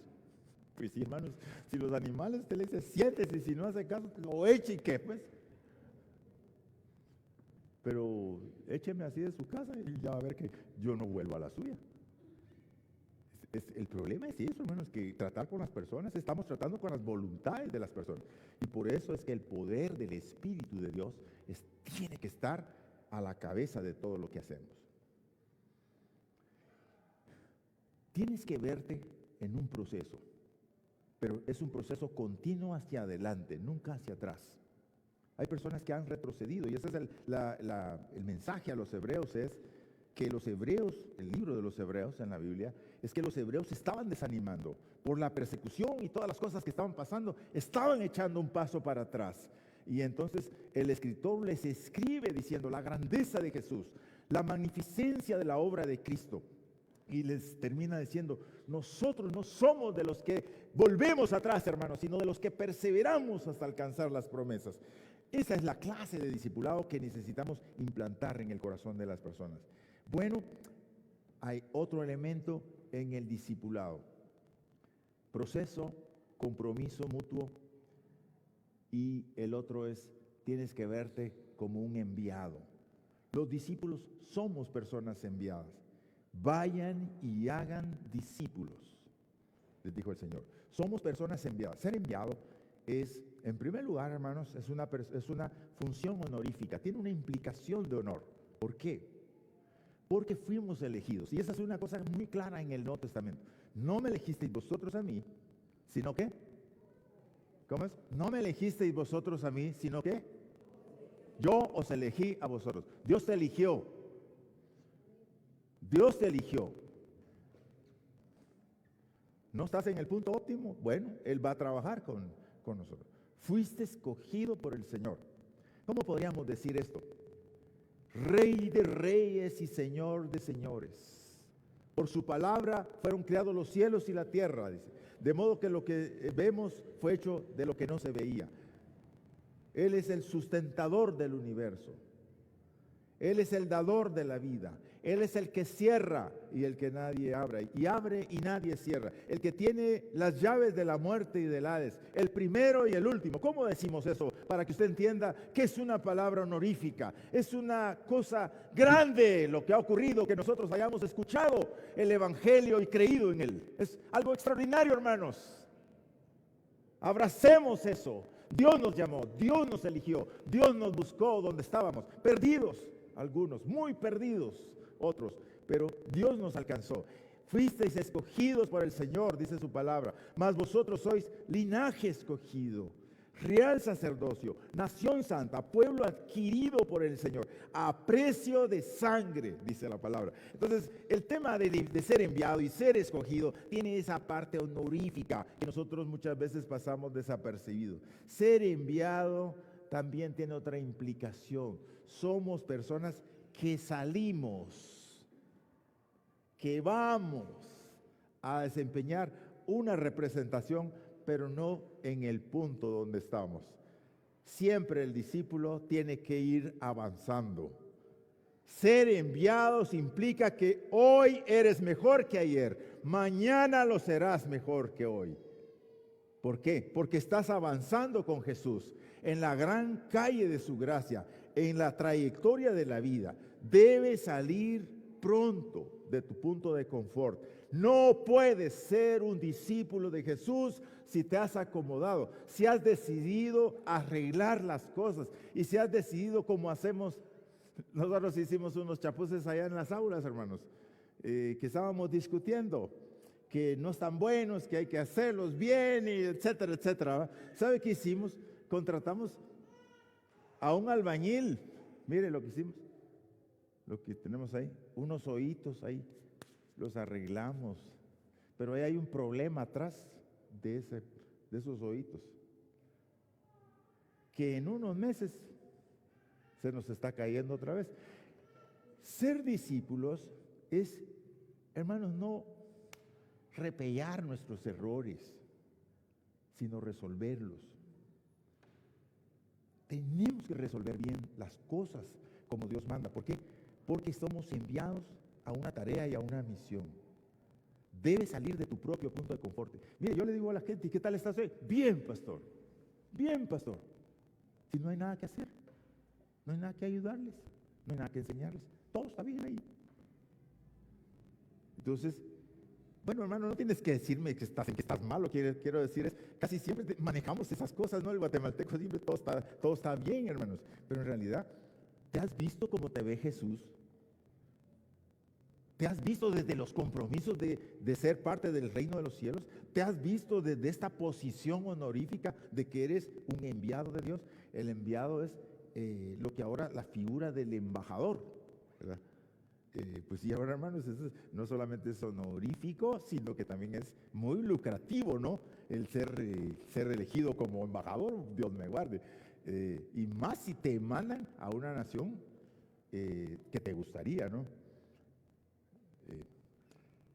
Pues sí, hermanos, si los animales te le dicen, siéntese, y si no hace caso, lo eche y qué, pues. Pero écheme así de su casa y ya va a ver que yo no vuelvo a la suya. El problema es eso, hermanos, que tratar con las personas, estamos tratando con las voluntades de las personas. Y por eso es que el poder del Espíritu de Dios tiene que estar a la cabeza de todo lo que hacemos. Tienes que verte en un proceso, pero es un proceso continuo hacia adelante, nunca hacia atrás. Hay personas que han retrocedido y ese es el mensaje a los hebreos, es que los hebreos, el libro de los hebreos en la Biblia, es que los hebreos se estaban desanimando por la persecución y todas las cosas que estaban pasando, estaban echando un paso para atrás. Y entonces el escritor les escribe diciendo la grandeza de Jesús, la magnificencia de la obra de Cristo. Y les termina diciendo, nosotros no somos de los que volvemos atrás, hermanos, sino de los que perseveramos hasta alcanzar las promesas. Esa es la clase de discipulado que necesitamos implantar en el corazón de las personas. Bueno, hay otro elemento en el discipulado. Proceso, compromiso mutuo, y el otro es, tienes que verte como un enviado. Los discípulos somos personas enviadas. Vayan y hagan discípulos, les dijo el Señor. Somos personas enviadas. Ser enviado es, en primer lugar, hermanos, es una función honorífica, tiene una implicación de honor. ¿Por qué? Porque fuimos elegidos. Y esa es una cosa muy clara en el Nuevo Testamento. No me elegisteis vosotros a mí, sino que, ¿cómo es? No me elegisteis vosotros a mí, sino que yo os elegí a vosotros. Dios te eligió. Dios te eligió. ¿No estás en el punto óptimo? Bueno, Él va a trabajar con nosotros. Fuiste escogido por el Señor. ¿Cómo podríamos decir esto? Rey de reyes y Señor de señores. Por su palabra fueron creados los cielos y la tierra, dice. De modo que lo que vemos fue hecho de lo que no se veía. Él es el sustentador del universo. Él es el dador de la vida. Él es el que cierra y el que nadie abre. Y abre y nadie cierra. El que tiene las llaves de la muerte y del Hades. El primero y el último. ¿Cómo decimos eso? Para que usted entienda que es una palabra honorífica. Es una cosa grande lo que ha ocurrido, que nosotros hayamos escuchado el Evangelio y creído en él. Es algo extraordinario, hermanos. Abracemos eso. Dios nos llamó, Dios nos eligió, Dios nos buscó donde estábamos, perdidos algunos, muy perdidos otros, pero Dios nos alcanzó. Fuisteis escogidos por el Señor, dice su palabra, mas vosotros sois linaje escogido, real sacerdocio, nación santa, pueblo adquirido por el Señor, a precio de sangre, dice la palabra. Entonces, el tema de ser enviado y ser escogido tiene esa parte honorífica que nosotros muchas veces pasamos desapercibido. Ser enviado también tiene otra implicación. Somos personas que salimos, que vamos a desempeñar una representación, pero no en el punto donde estamos. Siempre el discípulo tiene que ir avanzando. Ser enviados implica que hoy eres mejor que ayer, mañana lo serás mejor que hoy. ¿Por qué? Porque estás avanzando con Jesús en la gran calle de su gracia, en la trayectoria de la vida. Debes salir pronto de tu punto de confort. No puedes ser un discípulo de Jesús si te has acomodado, si has decidido arreglar las cosas y si has decidido como hacemos. Nosotros hicimos unos chapuces allá en las aulas, hermanos, que estábamos discutiendo, que no están buenos, que hay que hacerlos bien, y etcétera, etcétera. ¿Sabe qué hicimos? Contratamos a un albañil. Mire lo que hicimos, lo que tenemos ahí, unos hoyitos ahí, los arreglamos, pero ahí hay un problema atrás de esos hoyitos, que en unos meses se nos está cayendo otra vez. Ser discípulos es, hermanos, no repellar nuestros errores, sino resolverlos. Tenemos que resolver bien las cosas como Dios manda. ¿Por qué? Porque somos enviados a una tarea y a una misión. Debes salir de tu propio punto de confort. Mire, yo le digo a la gente, ¿y qué tal estás hoy? Bien, pastor. Bien, pastor. Si no hay nada que hacer, no hay nada que ayudarles, no hay nada que enseñarles, todo está bien ahí. Entonces, bueno, hermano, no tienes que decirme que estás mal. Lo que quiero decir es, casi siempre manejamos esas cosas, ¿no? El guatemalteco siempre todo está bien, hermanos. Pero en realidad, ¿te has visto cómo te ve Jesús? ¿Te has visto desde los compromisos de ser parte del reino de los cielos? ¿Te has visto desde esta posición honorífica de que eres un enviado de Dios? El enviado es lo que ahora la figura del embajador, ¿verdad? Pues sí, ahora, hermanos, eso no solamente es honorífico, sino que también es muy lucrativo, ¿no? El ser elegido como embajador, Dios me guarde. Y más si te mandan a una nación que te gustaría, ¿no?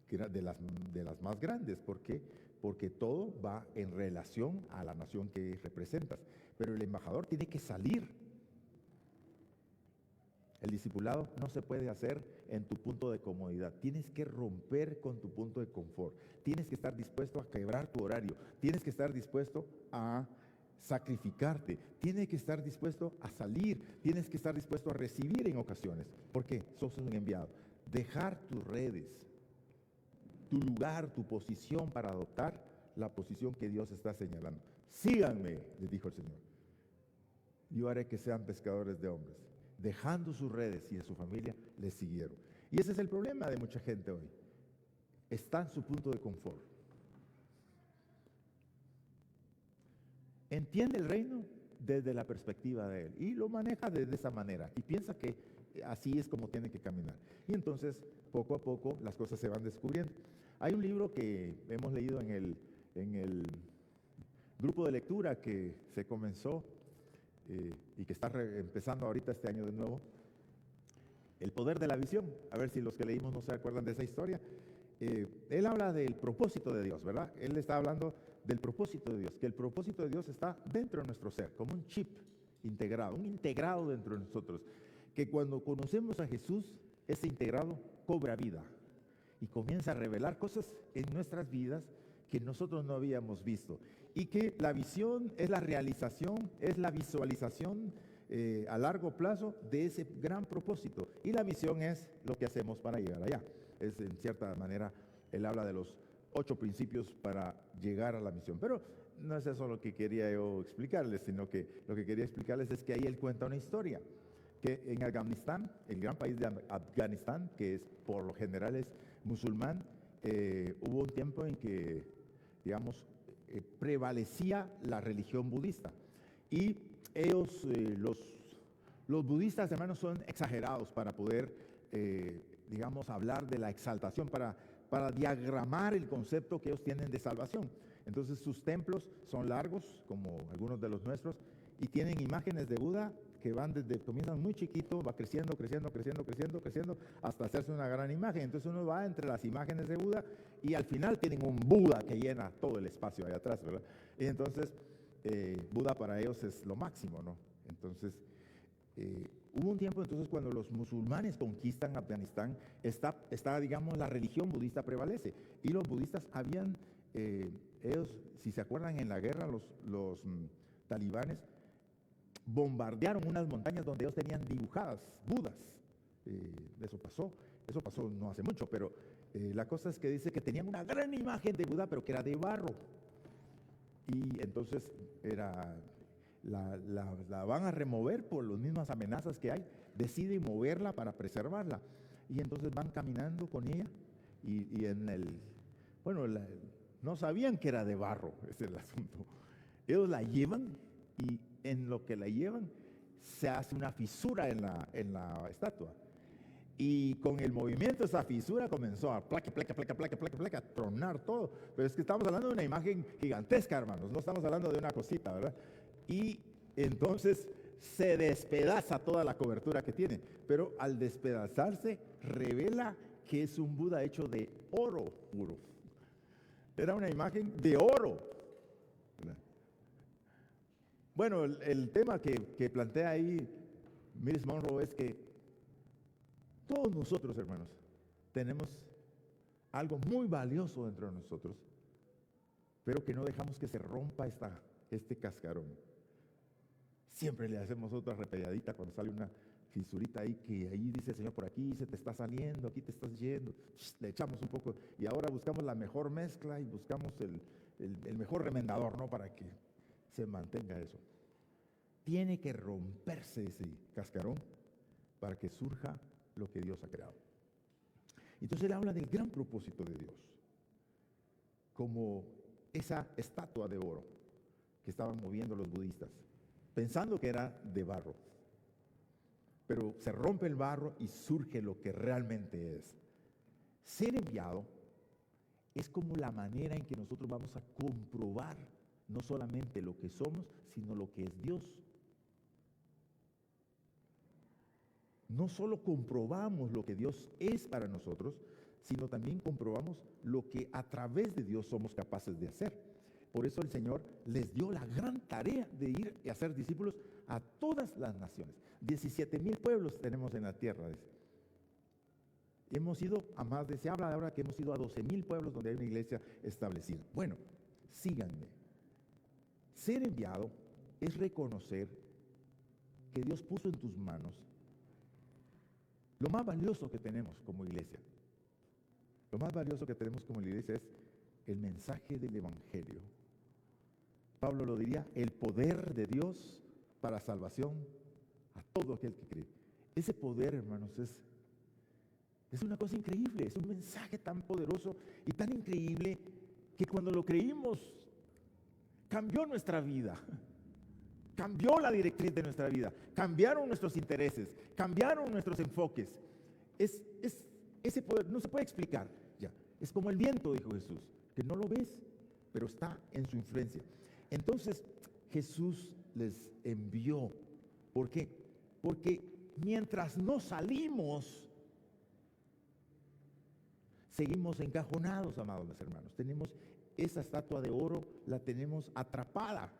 Que era de las más grandes. ¿Por qué? Porque todo va en relación a la nación que representas. Pero el embajador tiene que salir. El discipulado no se puede hacer en tu punto de comodidad. Tienes que romper con tu punto de confort. Tienes que estar dispuesto a quebrar tu horario. Tienes que estar dispuesto a sacrificarte. Tienes que estar dispuesto a salir. Tienes que estar dispuesto a recibir en ocasiones. ¿Por qué? Sos un enviado. Dejar tus redes, tu lugar, tu posición para adoptar la posición que Dios está señalando. Síganme, les dijo el Señor. Yo haré que sean pescadores de hombres. Dejando sus redes y de su familia, les siguieron. Y ese es el problema de mucha gente hoy. Está en su punto de confort. Entiende el reino desde la perspectiva de él y lo maneja de esa manera y piensa que así es como tiene que caminar. Y entonces, poco a poco, las cosas se van descubriendo. Hay un libro que hemos leído en el grupo de lectura que se comenzó y que está empezando ahorita este año de nuevo, El poder de la visión. A ver si los que leímos no se acuerdan de esa historia. Él habla del propósito de Dios, ¿verdad? Él está hablando del propósito de Dios, que el propósito de Dios está dentro de nuestro ser, como un chip integrado, un integrado dentro de nosotros, que cuando conocemos a Jesús, ese integrado cobra vida y comienza a revelar cosas en nuestras vidas que nosotros no habíamos visto. Y que la visión es la realización, es la visualización a largo plazo de ese gran propósito. Y la misión es lo que hacemos para llegar allá. Es, en cierta manera, él habla de los 8 principios para llegar a la misión. Pero no es eso lo que quería yo explicarles, sino que lo que quería explicarles es que ahí él cuenta una historia. Que en Afganistán, el gran país de Afganistán, que es por lo general es musulmán, hubo un tiempo en que, digamos, prevalecía la religión budista. Y ellos, los budistas, hermanos, son exagerados para poder, digamos, hablar de la exaltación, para diagramar el concepto que ellos tienen de salvación. Entonces sus templos son largos, como algunos de los nuestros, y tienen imágenes de Buda que comienzan muy chiquito, va creciendo, hasta hacerse una gran imagen. Entonces uno va entre las imágenes de Buda y al final tienen un Buda que llena todo el espacio ahí atrás, ¿verdad? Y entonces Buda para ellos es lo máximo, ¿no? Entonces hubo un tiempo entonces cuando los musulmanes conquistan Afganistán, está, digamos, la religión budista prevalece. Y los budistas habían, ellos, si se acuerdan, en la guerra, los talibanes bombardearon unas montañas donde ellos tenían dibujadas Budas. Eso pasó no hace mucho, pero la cosa es que dice que tenían una gran imagen de Buda, pero que era de barro. Y entonces la van a remover por las mismas amenazas que hay, deciden moverla para preservarla. Y entonces van caminando con ella y no sabían que era de barro, ese es el asunto. Ellos la llevan y en lo que la llevan se hace una fisura en la estatua. Y con el movimiento esa fisura comenzó a placa, a tronar todo. Pero es que estamos hablando de una imagen gigantesca, hermanos, no estamos hablando de una cosita, ¿verdad? Y entonces se despedaza toda la cobertura que tiene. Pero al despedazarse revela que es un Buda hecho de oro puro. Era una imagen de oro. Bueno, el tema que plantea ahí Miles Monroe es que todos nosotros, hermanos, tenemos algo muy valioso dentro de nosotros, pero que no dejamos que se rompa este cascarón. Siempre le hacemos otra repelladita cuando sale una fisurita ahí, que ahí dice el Señor, por aquí se te está saliendo, aquí te estás yendo, le echamos un poco y ahora buscamos la mejor mezcla y buscamos el mejor remendador, ¿no? Para que se mantenga eso. Tiene que romperse ese cascarón para que surja lo que Dios ha creado. Entonces él habla del gran propósito de Dios, como esa estatua de oro que estaban moviendo los budistas, pensando que era de barro. Pero se rompe el barro y surge lo que realmente es. Ser enviado es como la manera en que nosotros vamos a comprobar no solamente lo que somos, sino lo que es Dios. No solo comprobamos lo que Dios es para nosotros, sino también comprobamos lo que a través de Dios somos capaces de hacer. Por eso el Señor les dio la gran tarea de ir y hacer discípulos a todas las naciones. 17,000 pueblos tenemos en la tierra. Hemos ido a más se habla ahora que hemos ido a 12,000 pueblos donde hay una iglesia establecida. Bueno, síganme. Ser enviado es reconocer que Dios puso en tus manos lo más valioso que tenemos como iglesia. Lo más valioso que tenemos como iglesia es el mensaje del Evangelio. Pablo lo diría, el poder de Dios para salvación a todo aquel que cree. Ese poder, hermanos, es una cosa increíble, es un mensaje tan poderoso y tan increíble que cuando lo creímos cambió nuestra vida. Cambió la directriz de nuestra vida, cambiaron nuestros intereses, cambiaron nuestros enfoques. Ese poder no se puede explicar. Ya, es como el viento, dijo Jesús, que no lo ves, pero está en su influencia. Entonces Jesús les envió. ¿Por qué? Porque mientras no salimos, seguimos encajonados, amados hermanos. Tenemos esa estatua de oro, la tenemos atrapada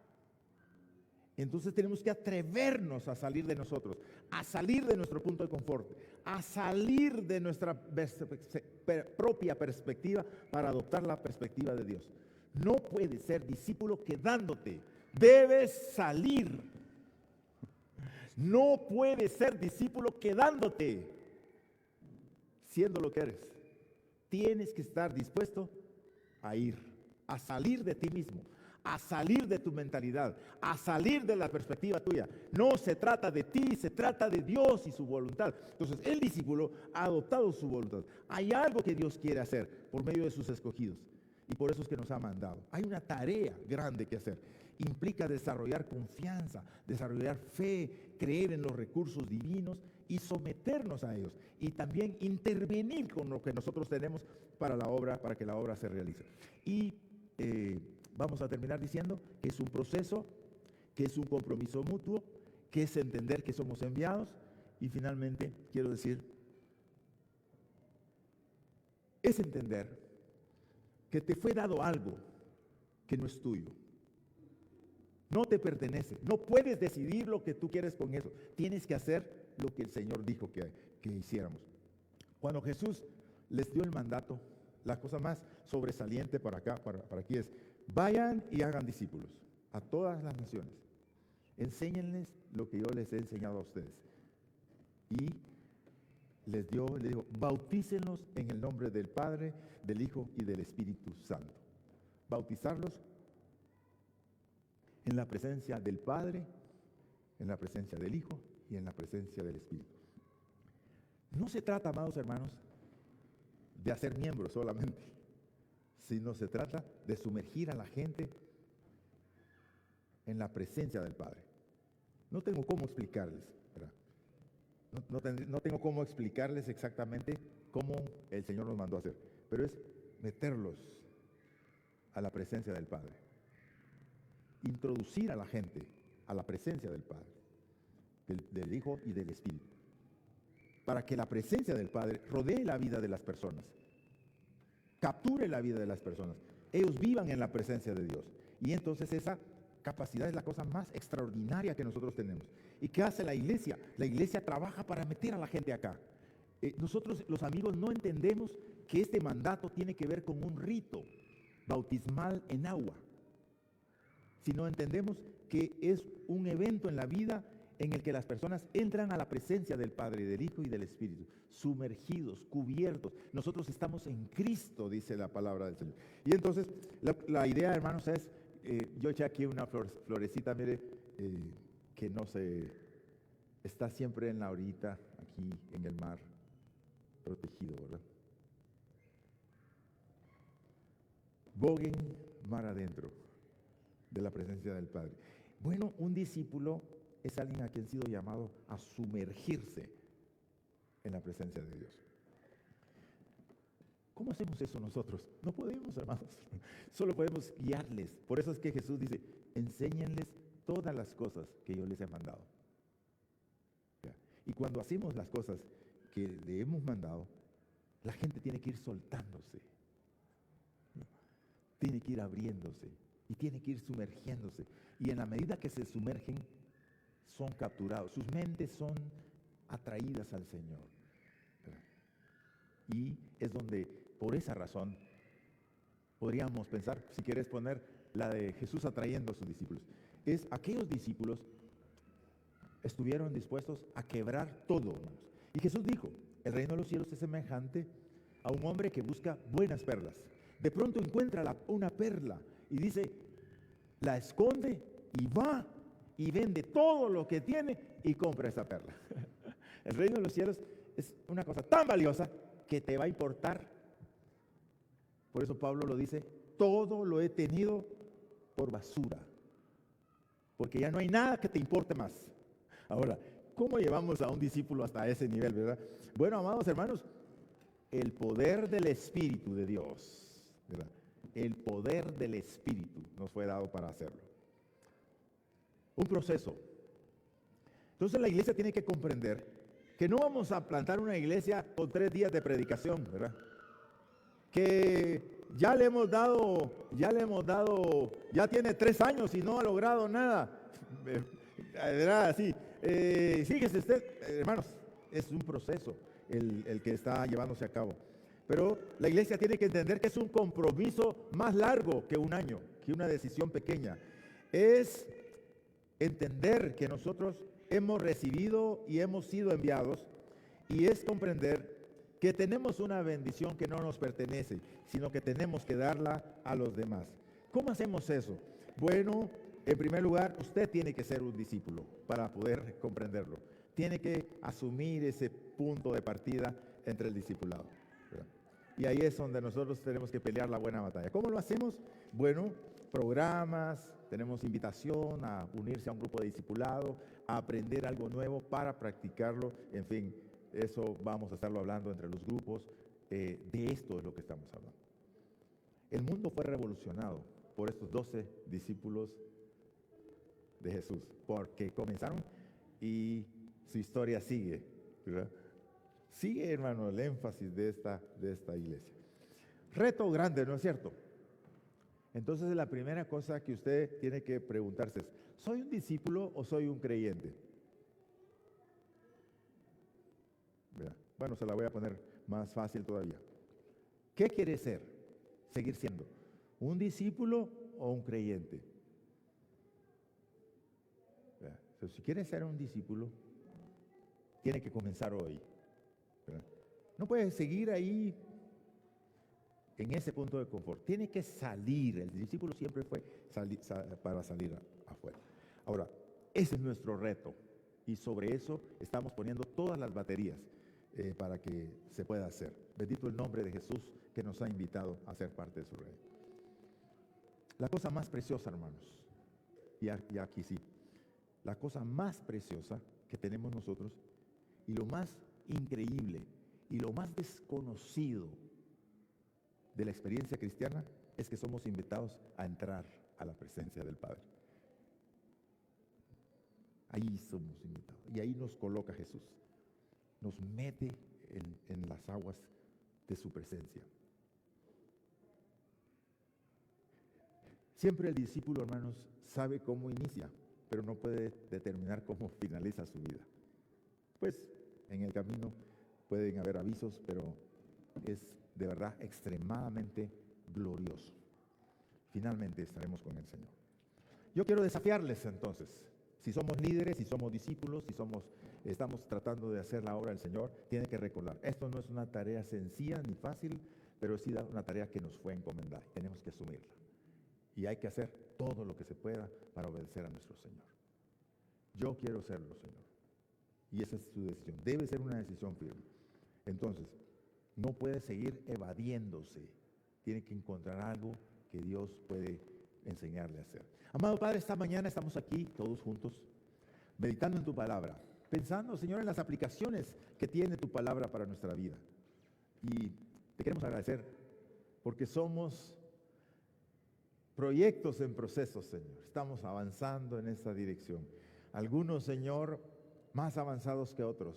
Entonces tenemos que atrevernos a salir de nosotros, a salir de nuestro punto de confort, a salir de nuestra propia perspectiva para adoptar la perspectiva de Dios. No puedes ser discípulo quedándote, debes salir. No puedes ser discípulo quedándote, siendo lo que eres. Tienes que estar dispuesto a ir, a salir de ti mismo, a salir de tu mentalidad, a salir de la perspectiva tuya. No se trata de ti, se trata de Dios y su voluntad. Entonces, el discípulo ha adoptado su voluntad. Hay algo que Dios quiere hacer por medio de sus escogidos. Y por eso es que nos ha mandado. Hay una tarea grande que hacer. Implica desarrollar confianza, desarrollar fe, creer en los recursos divinos y someternos a ellos. Y también intervenir con lo que nosotros tenemos para la obra, para que la obra se realice. Y vamos a terminar diciendo que es un proceso, que es un compromiso mutuo, que es entender que somos enviados. Y finalmente, quiero decir, es entender que te fue dado algo que no es tuyo. No te pertenece. No puedes decidir lo que tú quieres con eso. Tienes que hacer lo que el Señor dijo que hiciéramos. Cuando Jesús les dio el mandato, la cosa más sobresaliente para acá, para aquí es: vayan y hagan discípulos a todas las naciones. Enséñenles lo que yo les he enseñado a ustedes. Y les dijo, bautícenlos en el nombre del Padre, del Hijo y del Espíritu Santo. Bautizarlos en la presencia del Padre, en la presencia del Hijo y en la presencia del Espíritu. No se trata, amados hermanos, de hacer miembros solamente, sino se trata de sumergir a la gente en la presencia del Padre. No tengo cómo explicarles, ¿verdad? No tengo cómo explicarles exactamente cómo el Señor nos mandó a hacer, pero es meterlos a la presencia del Padre. Introducir a la gente a la presencia del Padre, del Hijo y del Espíritu, para que la presencia del Padre rodee la vida de las personas, capture la vida de las personas, ellos vivan en la presencia de Dios. Y entonces esa capacidad es la cosa más extraordinaria que nosotros tenemos. ¿Y qué hace la iglesia? La iglesia trabaja para meter a la gente acá. Nosotros, los amigos, no entendemos que este mandato tiene que ver con un rito bautismal en agua, sino entendemos que es un evento en la vida en el que las personas entran a la presencia del Padre, del Hijo y del Espíritu, sumergidos, cubiertos. Nosotros estamos en Cristo, dice la palabra del Señor. Y entonces, la idea, hermanos, es, yo eché aquí una florecita, mire, que no se, está siempre en la orilla, aquí en el mar, protegido, ¿verdad? Boguen mar adentro de la presencia del Padre. Bueno, un discípulo es alguien a quien ha sido llamado a sumergirse en la presencia de Dios. ¿Cómo hacemos eso nosotros? No podemos, hermanos. Solo podemos guiarles. Por eso es que Jesús dice, enséñenles todas las cosas que yo les he mandado. ¿Ya? Y cuando hacemos las cosas que le hemos mandado, la gente tiene que ir soltándose. Tiene que ir abriéndose. Y tiene que ir sumergiéndose. Y en la medida que se sumergen, son capturados. Sus mentes son atraídas al Señor. Y es donde, por esa razón, podríamos pensar, si quieres poner la de Jesús atrayendo a sus discípulos, es aquellos discípulos estuvieron dispuestos a quebrar todo, hermanos. Y Jesús dijo, el reino de los cielos es semejante a un hombre que busca buenas perlas. De pronto encuentra una perla y dice, la esconde y va y vende todo lo que tiene y compra esa perla. El reino de los cielos es una cosa tan valiosa que te va a importar. Por eso Pablo lo dice, todo lo he tenido por basura, porque ya no hay nada que te importe más. Ahora, ¿cómo llevamos a un discípulo hasta ese nivel, verdad? Bueno, amados hermanos, el poder del Espíritu de Dios, ¿verdad? El poder del Espíritu nos fue dado para hacerlo. Un proceso. Entonces la iglesia tiene que comprender que no vamos a plantar una iglesia con 3 días de predicación, ¿verdad? Que ya tiene 3 años y no ha logrado nada. Verá así. Fíjese usted, hermanos, es un proceso el que está llevándose a cabo. Pero la iglesia tiene que entender que es un compromiso más largo que un año, que una decisión pequeña. Es entender que nosotros hemos recibido y hemos sido enviados, y es comprender que tenemos una bendición que no nos pertenece, sino que tenemos que darla a los demás. ¿Cómo hacemos eso? Bueno, en primer lugar, usted tiene que ser un discípulo para poder comprenderlo. Tiene que asumir ese punto de partida entre el discipulado, ¿verdad? Y ahí es donde nosotros tenemos que pelear la buena batalla. ¿Cómo lo hacemos? Bueno, programas, tenemos invitación a unirse a un grupo de discipulado, a aprender algo nuevo para practicarlo. En fin, eso vamos a estarlo hablando entre los grupos. De esto es lo que estamos hablando. El mundo fue revolucionado por estos 12 discípulos de Jesús, porque comenzaron y su historia sigue, ¿verdad? Sigue, hermano, el énfasis de esta iglesia. Reto grande, ¿no es cierto? Entonces, la primera cosa que usted tiene que preguntarse es, ¿soy un discípulo o soy un creyente? ¿Verdad? Bueno, se la voy a poner más fácil todavía. ¿Qué quiere ser? Seguir siendo un discípulo o un creyente. Entonces, si quiere ser un discípulo, tiene que comenzar hoy, ¿verdad? No puede seguir ahí en ese punto de confort. Tiene que salir. El discípulo siempre fue para salir afuera. Ahora, ese es nuestro reto, y sobre eso estamos poniendo todas las baterías para que se pueda hacer. Bendito el nombre de Jesús, que nos ha invitado a ser parte de su reino. La cosa más preciosa, hermanos, y aquí sí, la cosa más preciosa que tenemos nosotros, y lo más increíble y lo más desconocido de la experiencia cristiana, es que somos invitados a entrar a la presencia del Padre. Ahí somos invitados, y ahí nos coloca Jesús, nos mete en las aguas de su presencia. Siempre el discípulo, hermanos, sabe cómo inicia, pero no puede determinar cómo finaliza su vida. Pues en el camino pueden haber avisos, pero es de verdad extremadamente glorioso. Finalmente estaremos con el Señor. Yo quiero desafiarles entonces, si somos líderes, si somos discípulos, estamos tratando de hacer la obra del Señor, tienen que recordar, esto no es una tarea sencilla ni fácil, pero sí una tarea que nos fue encomendada. Tenemos que asumirla. Y hay que hacer todo lo que se pueda para obedecer a nuestro Señor. Yo quiero serlo, Señor. Y esa es su decisión. Debe ser una decisión firme. Entonces, no puede seguir evadiéndose. Tiene que encontrar algo que Dios puede enseñarle a hacer. Amado Padre, esta mañana estamos aquí todos juntos, meditando en tu palabra, pensando, Señor, en las aplicaciones que tiene tu palabra para nuestra vida. Y te queremos agradecer porque somos proyectos en proceso, Señor. Estamos avanzando en esta dirección. Algunos, Señor, más avanzados que otros,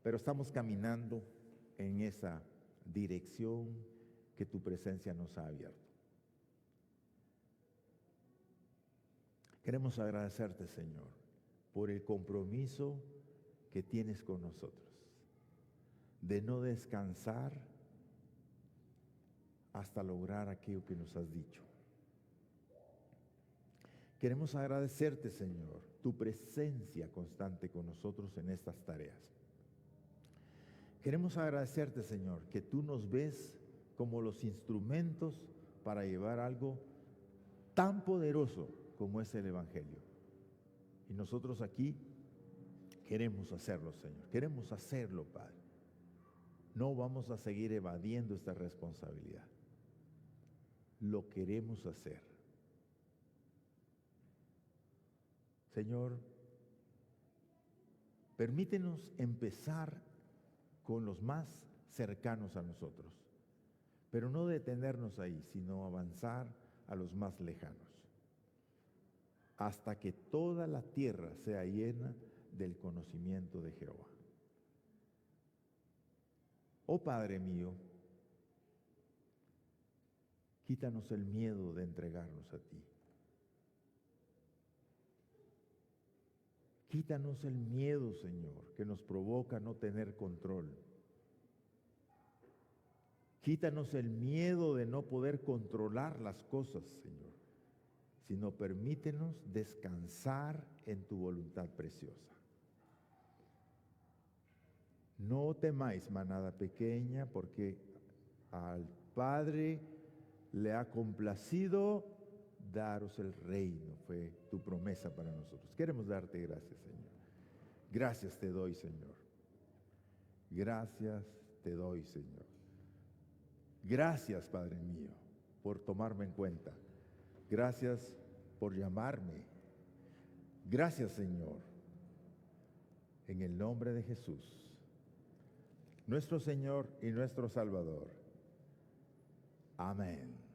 pero estamos caminando en esa dirección que tu presencia nos ha abierto. Queremos agradecerte, Señor, por el compromiso que tienes con nosotros, de no descansar hasta lograr aquello que nos has dicho. Queremos agradecerte, Señor, tu presencia constante con nosotros en estas tareas. Queremos agradecerte, Señor, que tú nos ves como los instrumentos para llevar algo tan poderoso como es el Evangelio. Y nosotros aquí queremos hacerlo, Señor. Queremos hacerlo, Padre. No vamos a seguir evadiendo esta responsabilidad. Lo queremos hacer. Señor, permítenos empezar con los más cercanos a nosotros, pero no detenernos ahí, sino avanzar a los más lejanos, hasta que toda la tierra sea llena del conocimiento de Jehová. Oh Padre mío, quítanos el miedo de entregarnos a ti. Quítanos el miedo, Señor, que nos provoca no tener control. Quítanos el miedo de no poder controlar las cosas, Señor, sino permítenos descansar en tu voluntad preciosa. No temáis, manada pequeña, porque al Padre le ha complacido daros el reino. Fue tu promesa para nosotros. Queremos darte gracias, Señor. Gracias te doy, Señor. Gracias te doy, Señor. Gracias, Padre mío, por tomarme en cuenta. Gracias por llamarme. Gracias, Señor. En el nombre de Jesús, nuestro Señor y nuestro Salvador. Amén.